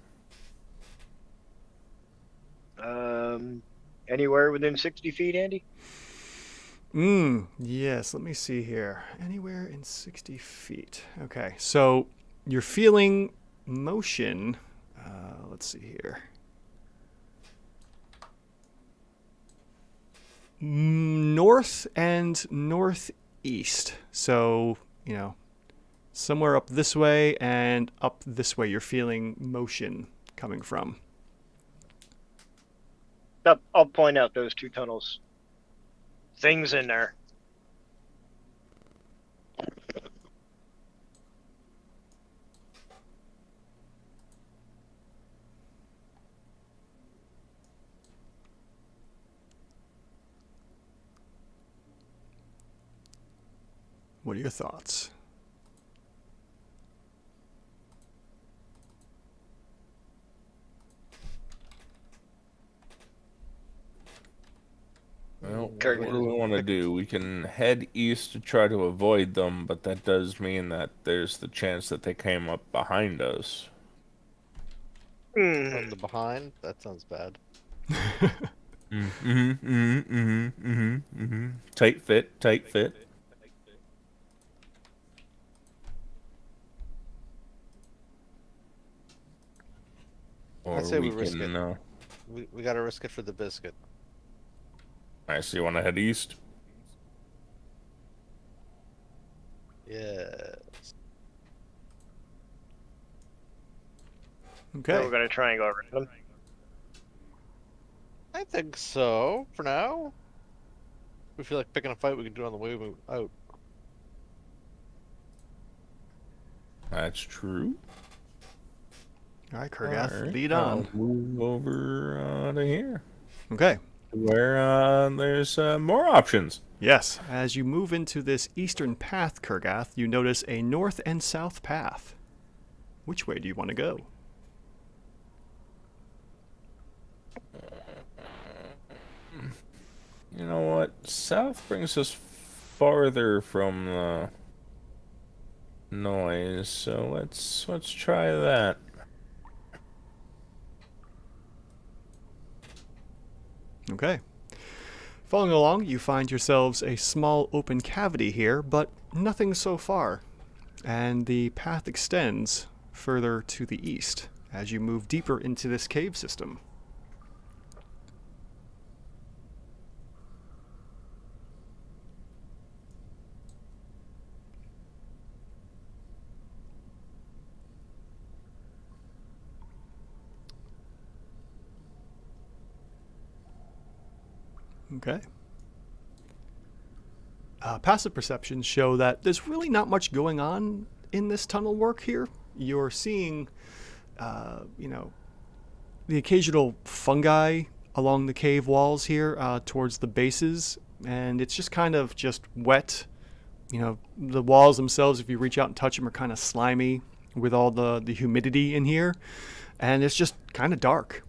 Anywhere within 60 feet, Andy?
Yes, let me see here. Anywhere in 60 feet. Okay, so you're feeling motion. Let's see here. North and northeast. So, somewhere up this way and up this way, you're feeling motion coming from.
I'll point out those two tunnels. Things in there.
What are your thoughts?
Well, what do we want to do? We can head east to try to avoid them, but that does mean that there's the chance that they came up behind us.
From the behind? That sounds bad.
Tight fit, tight fit. Or
I'd say we
can,
risk it. We gotta risk it for the biscuit.
Alright, so you want to head east?
Yes.
Okay.
So we're going to try and go around them.
I think so, for now. If we feel like picking a fight, we can do it on the way we out.
That's true.
All right, Kurgath,
Alright,
lead on.
I'll move over to here,
Okay.
where there's more options.
Yes. As you move into this eastern path, Kurgath, you notice a north and south path. Which way do you want to go?
You know what? South brings us farther from the noise, so let's try that.
Okay. Following along, you find yourselves a small open cavity here, but nothing so far. And the path extends further to the east as you move deeper into this cave system. Okay. Passive perceptions show that there's really not much going on in this tunnel work here. You're seeing, the occasional fungi along the cave walls here towards the bases, and it's just kind of just wet. The walls themselves, if you reach out and touch them, are kind of slimy with all the humidity in here, and it's just kind of dark.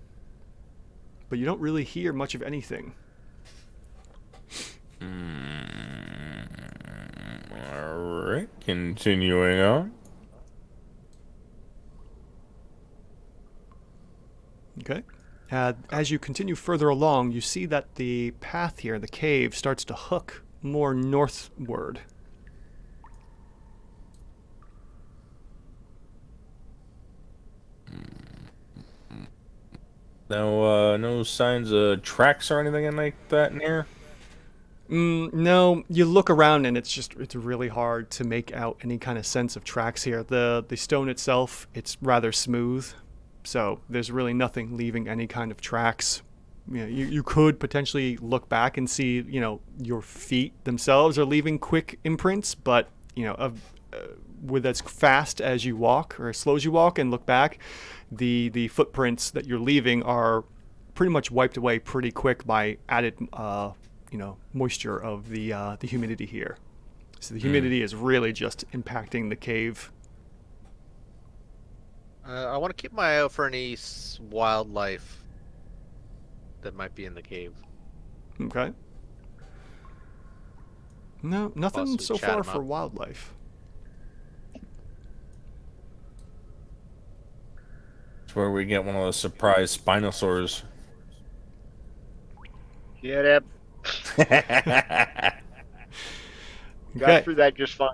But you don't really hear much of anything.
Alright, continuing on.
Okay. As you continue further along, you see that the path here, the cave, starts to hook more northward.
No signs of tracks or anything like that in here?
No, you look around and it's really hard to make out any kind of sense of tracks here. The stone itself, it's rather smooth, so there's really nothing leaving any kind of tracks. You could potentially look back and see, your feet themselves are leaving quick imprints, but with as fast as you walk or as slow as you walk and look back, the footprints that you're leaving are pretty much wiped away pretty quick by added moisture of the humidity here. So the humidity is really just impacting the cave.
I want to keep my eye out for any wildlife that might be in the cave.
Okay. No, nothing
Possibly
so
chat
far
'em
for
up.
wildlife.
It's where we get one of those surprise spinosaurs.
Get up. Got
Okay.
through that just fine.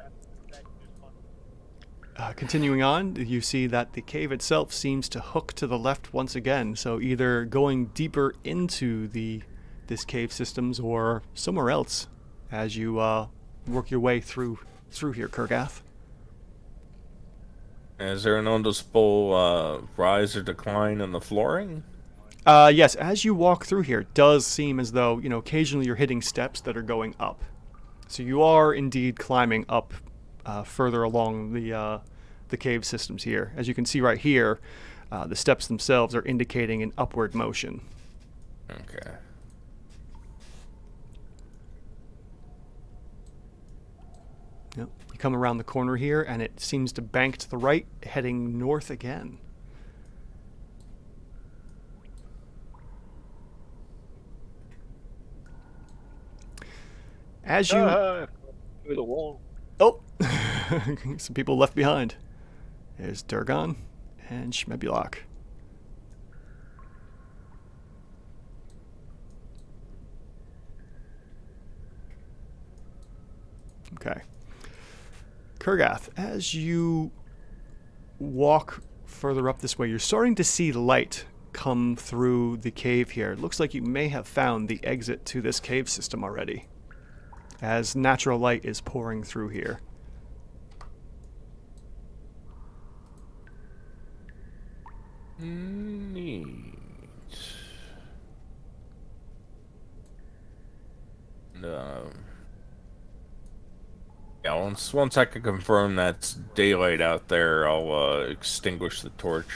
Continuing on, you see that the cave itself seems to hook to the left once again. So either going deeper into this cave systems or somewhere else as you work your way through here, Kurgath.
Is there a noticeable rise or decline in the flooring?
Yes, as you walk through here, it does seem as though, occasionally you're hitting steps that are going up. So you are indeed climbing up further along the cave systems here. As you can see right here, the steps themselves are indicating an upward motion.
Okay.
Yep. You come around the corner here, and it seems to bank to the right, heading north again. As you...
Through the wall.
Oh! Some people left behind. There's Durgon and Shmebulok. Okay. Kurgath, as you walk further up this way, you're starting to see light come through the cave here. It looks like you may have found the exit to this cave system already, as natural light is pouring through here.
Neat. Yeah, once I can confirm that's daylight out there, I'll extinguish the torch.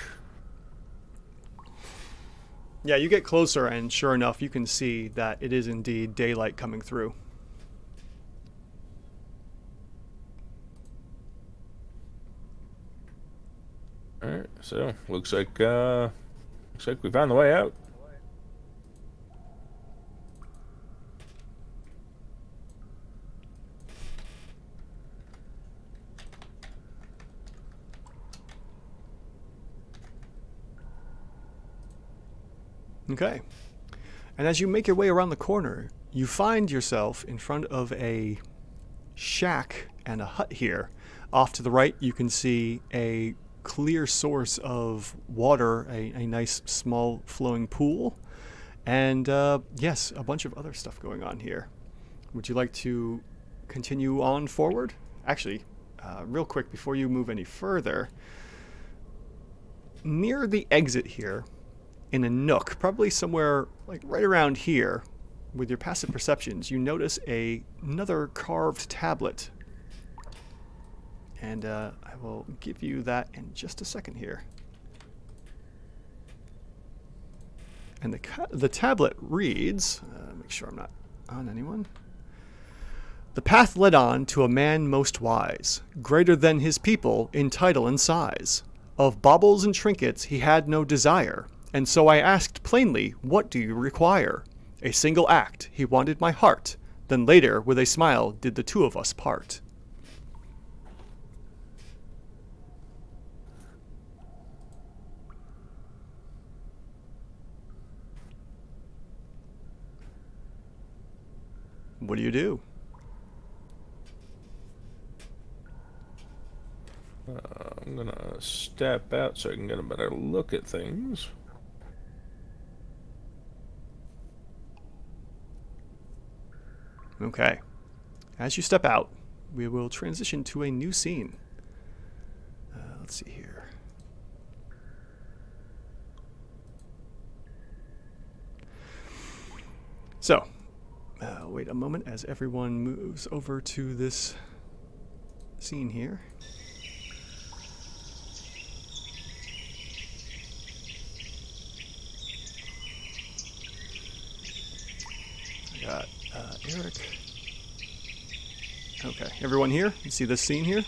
Yeah, you get closer, and sure enough, you can see that it is indeed daylight coming through.
Alright, so looks like we found the way out.
Okay. And as you make your way around the corner, you find yourself in front of a shack and a hut here. Off to the right, you can see a clear source of water, a nice small flowing pool, and yes, a bunch of other stuff going on here. Would you like to continue on forward? Actually, real quick, before you move any further, near the exit here, in a nook, probably somewhere like right around here, with your passive perceptions, you notice another carved tablet. And I will give you that in just a second here. And the tablet reads, make sure I'm not on anyone. The path led on to a man most wise, greater than his people in title and size. Of baubles and trinkets he had no desire, and so I asked plainly, what do you require? A single act, he wanted my heart. Then later, with a smile, did the two of us part. What do you do?
I'm gonna step out so I can get a better look at things.
Okay. As you step out, we will transition to a new scene. Let's see here. So, wait a moment as everyone moves over to this scene here. I got Eric. Okay, everyone here? You see this scene here?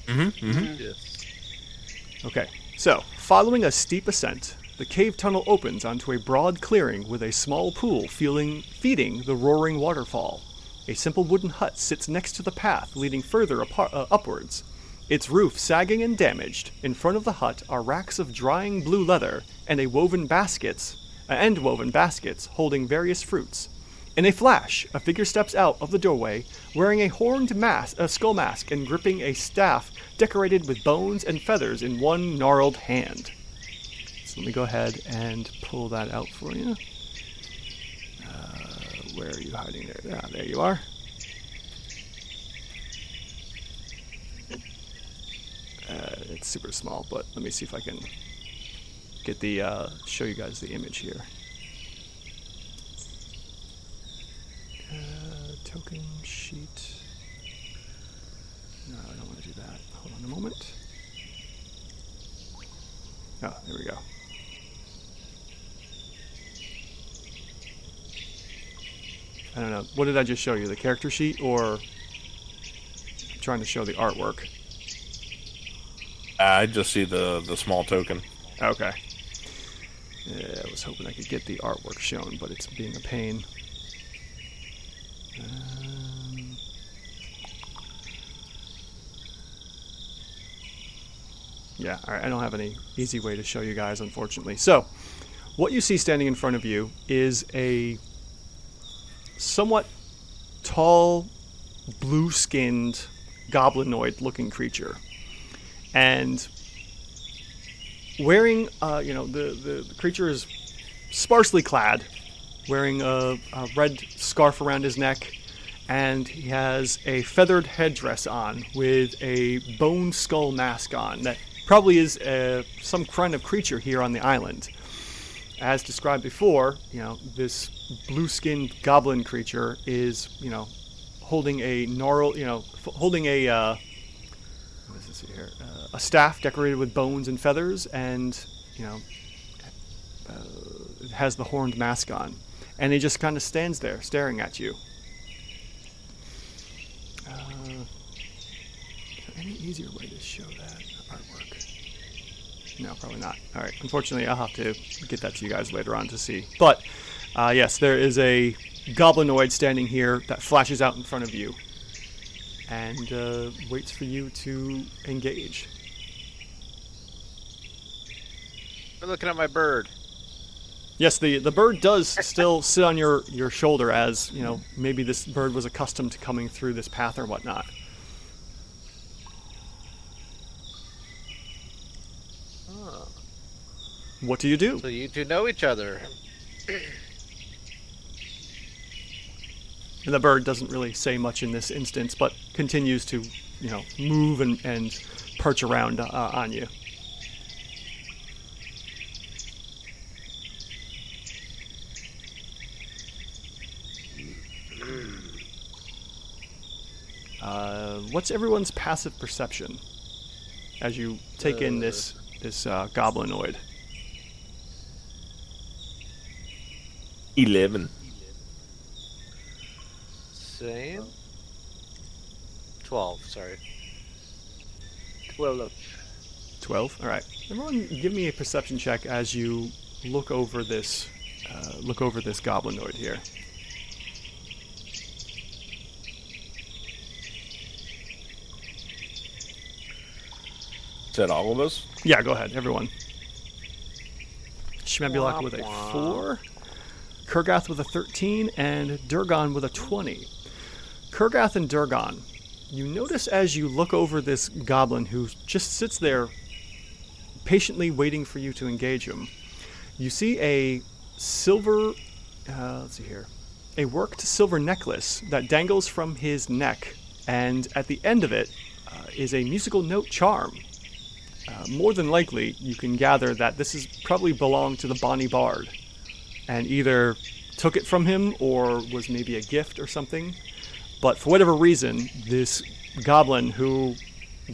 Yes.
Okay, so, following a steep ascent, the cave tunnel opens onto a broad clearing with a small pool feeding the roaring waterfall. A simple wooden hut sits next to the path leading further upwards. Its roof sagging and damaged. In front of the hut are racks of drying blue leather and a woven baskets and woven baskets holding various fruits. In a flash, a figure steps out of the doorway wearing a skull mask and gripping a staff decorated with bones and feathers in one gnarled hand. So let me go ahead and pull that out for you. Where are you hiding there? Yeah, there you are. It's super small, but let me see if I can get the show you guys the image here. Token sheet. No, I don't want to do that. Hold on a moment. Oh, there we go. I don't know. What did I just show you? The character sheet, or I'm trying to show the artwork?
I just see the small token.
Okay. Yeah, I was hoping I could get the artwork shown, but it's being a pain. Yeah, alright, I don't have any easy way to show you guys, unfortunately. So, what you see standing in front of you is a somewhat tall, blue-skinned, goblinoid-looking creature. And wearing, the creature is sparsely clad, wearing a red scarf around his neck, and he has a feathered headdress on with a bone skull mask on that probably is some kind of creature here on the island. As described before, this blue-skinned goblin creature is, holding a what is this here? A staff decorated with bones and feathers, and it has the horned mask on, and he just kind of stands there staring at you. Is there any easier way to show that artwork? No, probably not. All right. Unfortunately, I'll have to get that to you guys later on to see. But yes, there is a goblinoid standing here that flashes out in front of you and waits for you to engage.
We're looking at my bird.
Yes, the bird does still sit on your shoulder, as maybe this bird was accustomed to coming through this path or whatnot. What do you do?
So you two know each other.
And the bird doesn't really say much in this instance, but continues to, move and perch around on you. What's everyone's passive perception as you take in this goblinoid?
11.
Same. 12, sorry.
12.
12? Alright. Everyone give me a perception check as you look over this goblinoid here.
Is that all of us?
Yeah, go ahead, everyone. Shmebulak with a 4, Kurgath with a 13, and Durgon with a 20. Kurgath and Durgon, you notice as you look over this goblin who just sits there patiently waiting for you to engage him, you see a silver, a worked silver necklace that dangles from his neck, and at the end of it is a musical note charm. More than likely, you can gather that this is probably belonged to the Bonny Bard, and either took it from him or was maybe a gift or something. But for whatever reason, this goblin, who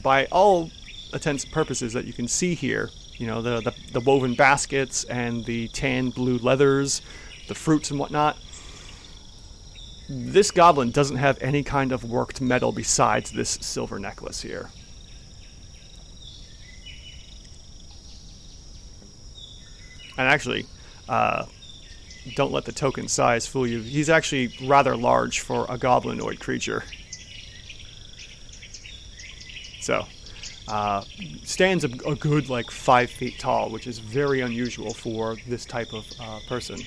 by all intents and purposes that you can see here, the woven baskets and the tan blue leathers, the fruits and whatnot, this goblin doesn't have any kind of worked metal besides this silver necklace here. And actually, don't let the token size fool you. He's actually rather large for a goblinoid creature. So, Stands a good like 5 feet tall, which is very unusual for this type of person.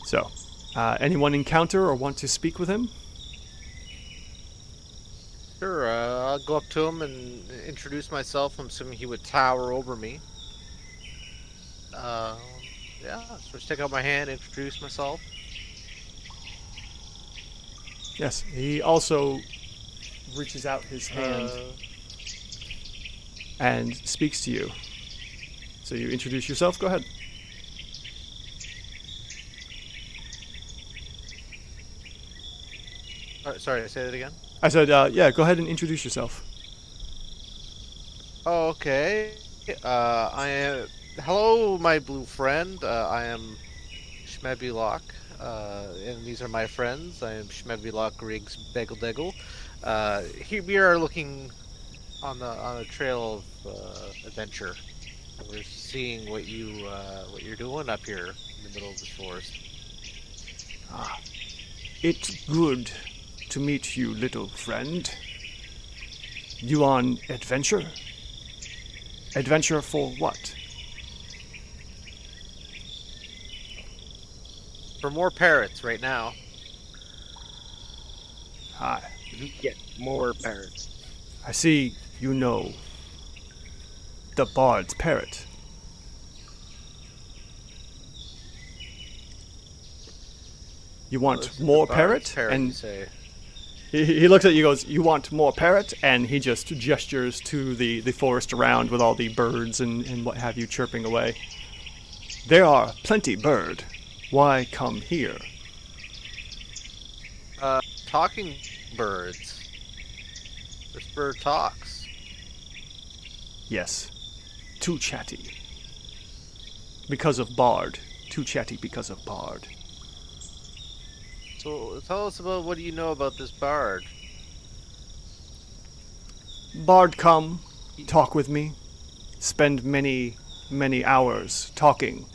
So, anyone encounter or want to speak with him?
Sure, I'll go up to him and introduce myself. I'm assuming he would tower over me. Yeah, so just take out my hand, introduce myself.
Yes, he also reaches out his hand and speaks to you. So you introduce yourself, go ahead.
Sorry, say that again?
I said, yeah, go ahead and introduce yourself.
Oh, okay. Hello, my blue friend. I am Shmebilok, and these are my friends. I am Shmebilok Riggs Beggle Deggle. Here we are looking on a trail of adventure. We're seeing what you're doing up here in the middle of the forest.
It's good to meet you, little friend. You on adventure? Adventure for what?
For more parrots right now.
Hi.
Get more parrots.
I see you know the Bard's parrot. You want more parrot?
And
he looks at you, goes, you want more parrot? And he just gestures to the forest around with all the birds and what have you chirping away. There are plenty bird. Why come here?
Talking birds. This bird talks.
Yes. Too chatty. Because of Bard. Too chatty because of Bard.
So tell us about what do you know about this bard?
Bard come, talk with me, spend many, many hours talking,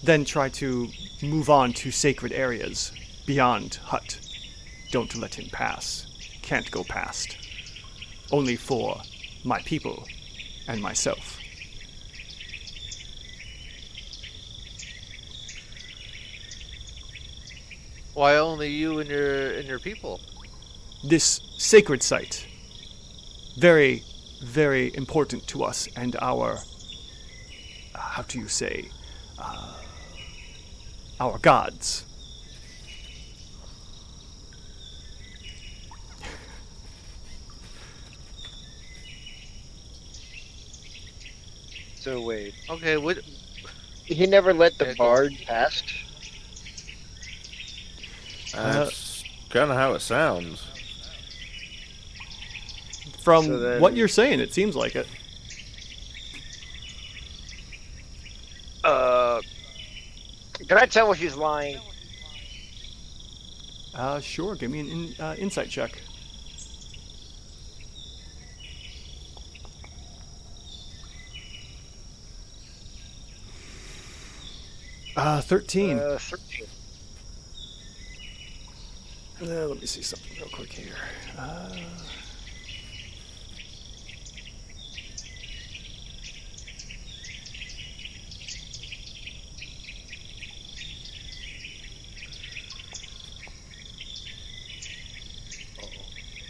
then try to move on to sacred areas beyond hut. Don't let him pass. Can't go past. Only for my people and myself.
Why only you and your people?
This sacred site, very, very important to us and our, how do you say, our gods.
So wait,
Okay, what?
he never let the
Okay,
bard past?
That's kind of how it sounds.
From
So then-
what you're saying, it seems like it.
Can I tell if he's lying?
Sure, give me an insight check. Uh, 13.
13.
Let me see something real quick here.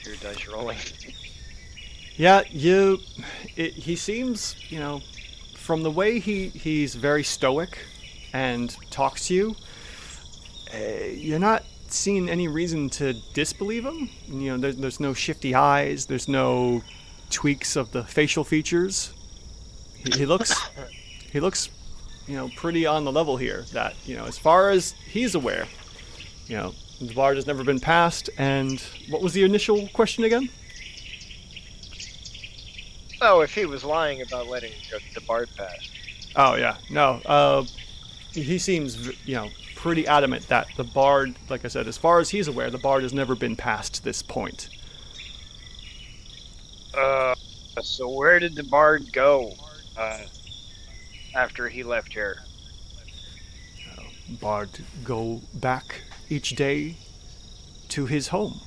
Your dice rolling.
Yeah, he seems, from the way he's very stoic and talks to you, you're not seeing any reason to disbelieve him. There's no shifty eyes, there's no tweaks of the facial features. He looks, pretty on the level here. That, as far as he's aware, the bard has never been passed. And what was the initial question again?
Oh, if he was lying about letting the bard pass.
Oh yeah, no. He seems, pretty adamant that the bard, like I said, as far as he's aware, the bard has never been past this point.
So where did the bard go? after he left here?
Bard go back each day to his home.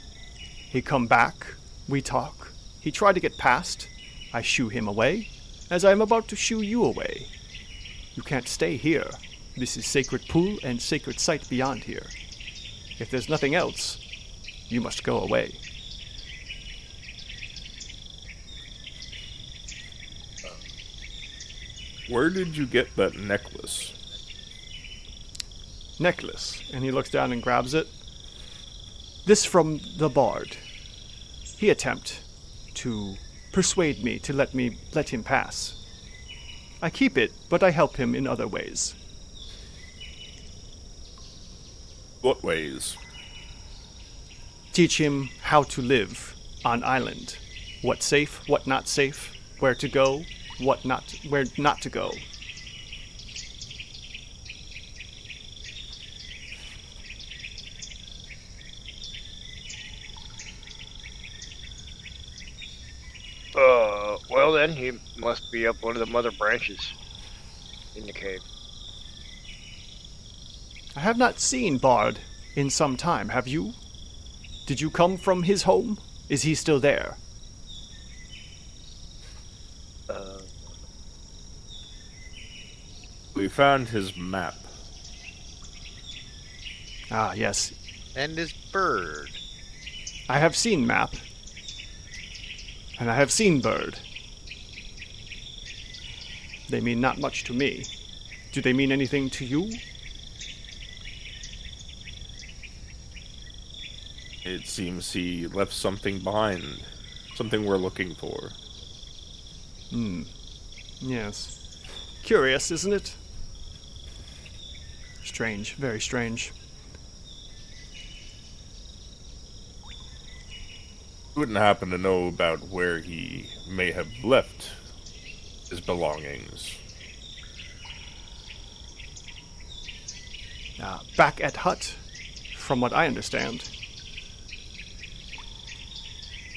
He come back, we talk. He try to get past. I shoo him away, as I am about to shoo you away. You can't stay here. This is sacred pool and sacred site beyond here. If there's nothing else, you must go away.
Where did you get that necklace?
Necklace, and he looks down and grabs it. This from the Bard. He attempt to persuade me to let him pass. I keep it, but I help him in other ways.
What ways?
Teach him how to live on island. What's safe, what not safe, where to go, where not to go.
Well then, he must be up one of the mother branches in the cave.
I have not seen Bard in some time, have you? Did you come from his home? Is he still there?
We found his map.
Ah, yes.
And his bird.
I have seen map. And I have seen bird. They mean not much to me. Do they mean anything to you?
It seems he left something behind. Something we're looking for.
Yes. Curious, isn't it? Strange, very strange.
You wouldn't happen to know about where he may have left his belongings.
Back at hut, from what I understand.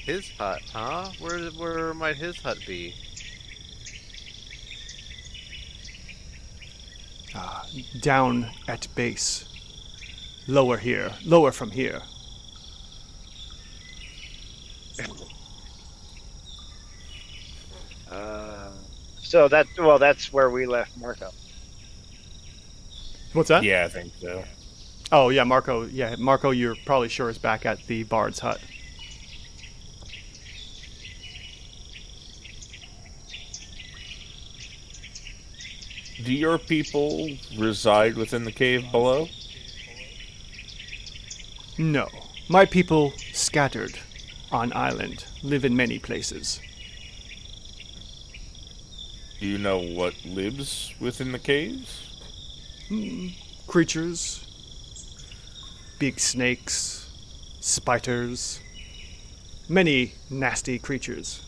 His hut, huh? Where might his hut be?
Down at base. Lower from here.
So that's where we left Marco.
What's that?
Yeah, I think so.
Oh, yeah, Marco. Yeah, Marco, you're probably sure is back at the Bard's hut.
Do your people reside within the cave below?
No. My people scattered on island, live in many places.
Do you know what lives within the caves?
Creatures. Big snakes. Spiders. Many nasty creatures.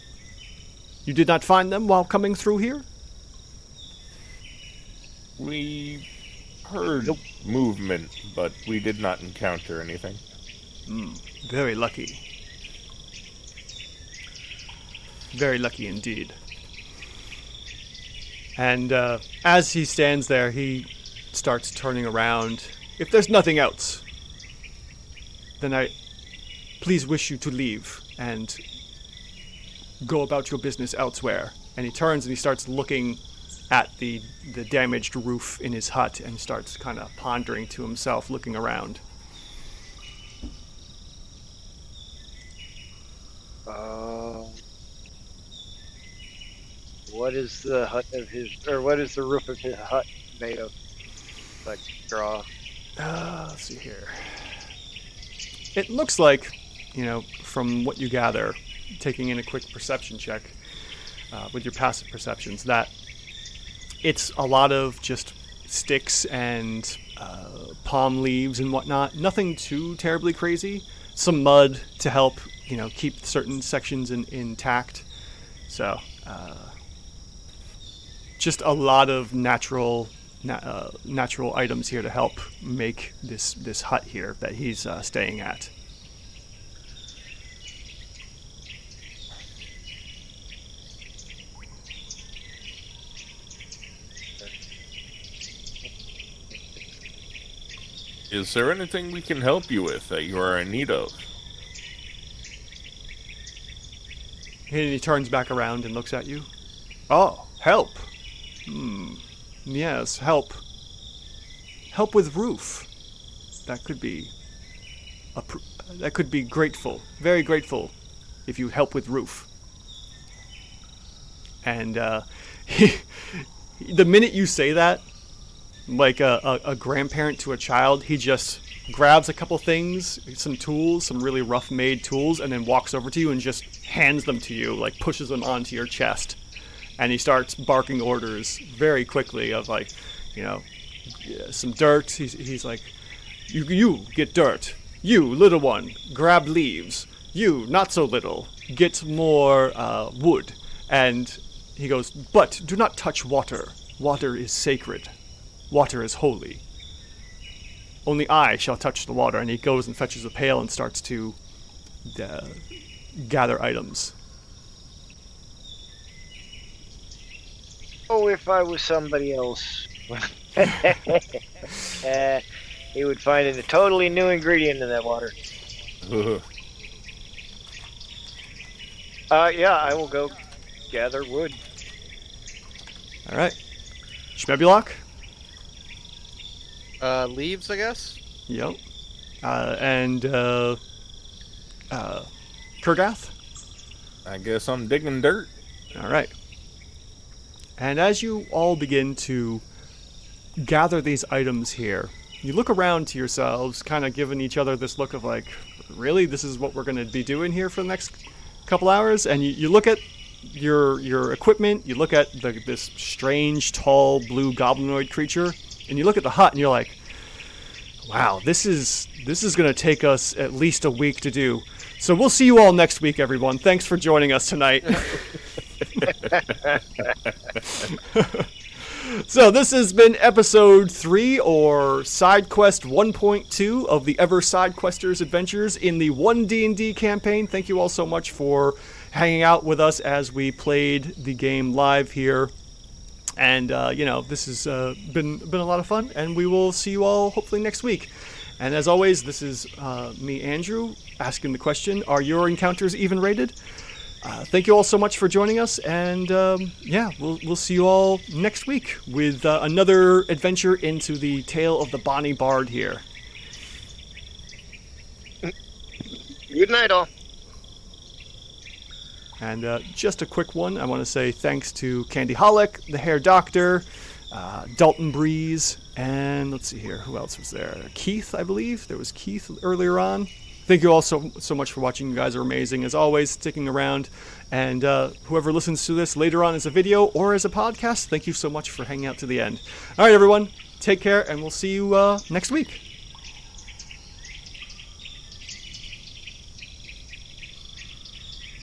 You did not find them while coming through here?
We heard movement, but we did not encounter anything.
Very lucky. Very lucky indeed. And as he stands there, he starts turning around. If there's nothing else, then I please wish you to leave and go about your business elsewhere. And he turns and he starts looking at the damaged roof in his hut and starts kind of pondering to himself, looking around.
What is the what is the roof of his hut made of? Like straw.
Let's see here. It looks like, from what you gather, taking in a quick perception check with your passive perceptions, that it's a lot of just sticks and palm leaves and whatnot. Nothing too terribly crazy. Some mud to help, keep certain sections intact. So, just a lot of natural items here to help make this hut here that he's staying at.
Is there anything we can help you with that you are in need of?
And he turns back around and looks at you. Oh, help. Yes, help. Help with roof. That could be grateful. Very grateful if you help with roof. And the minute you say that, like a grandparent to a child, he just grabs a couple things, some tools, some really rough-made tools, and then walks over to you and just hands them to you, like pushes them onto your chest. And he starts barking orders very quickly of like, some dirt. He's like, you get dirt. You, little one, grab leaves. You, not so little, get more wood. And he goes, but do not touch water. Water is sacred. Water is holy. Only I shall touch the water. And he goes and fetches a pail and starts to gather items.
Oh, if I was somebody else. He would find a totally new ingredient in that water. Yeah, I will go gather wood.
All right. Schmebulok?
Leaves, I guess.
Yep. And Kurgath?
I guess I'm digging dirt.
All right. And as you all begin to gather these items here, you look around to yourselves, kind of giving each other this look of like, really? This is what we're going to be doing here for the next couple hours? And you look at your equipment, you look at this strange, tall, blue goblinoid creature, and you look at the hut and you're like, wow, this is going to take us at least a week to do. So we'll see you all next week, everyone. Thanks for joining us tonight. So this has been episode 3, or Sidequest 1.2 of the Ever Sidequesters adventures in the One D&D campaign. Thank you all so much for hanging out with us as we played the game live here. And, this has been a lot of fun, and we will see you all hopefully next week. And as always, this is me, Andrew, asking the question, are your encounters even rated? Thank you all so much for joining us, and we'll see you all next week with another adventure into the tale of the Bonny Bard here.
Good night, all.
And just a quick one, I want to say thanks to Candy Hollick, the Hair Doctor, Dalton Breeze, and let's see here, who else was there? Keith, I believe. There was Keith earlier on. Thank you all so much for watching. You guys are amazing, as always, sticking around. And whoever listens to this later on as a video or as a podcast, thank you so much for hanging out to the end. All right, everyone, take care, and we'll see you next week.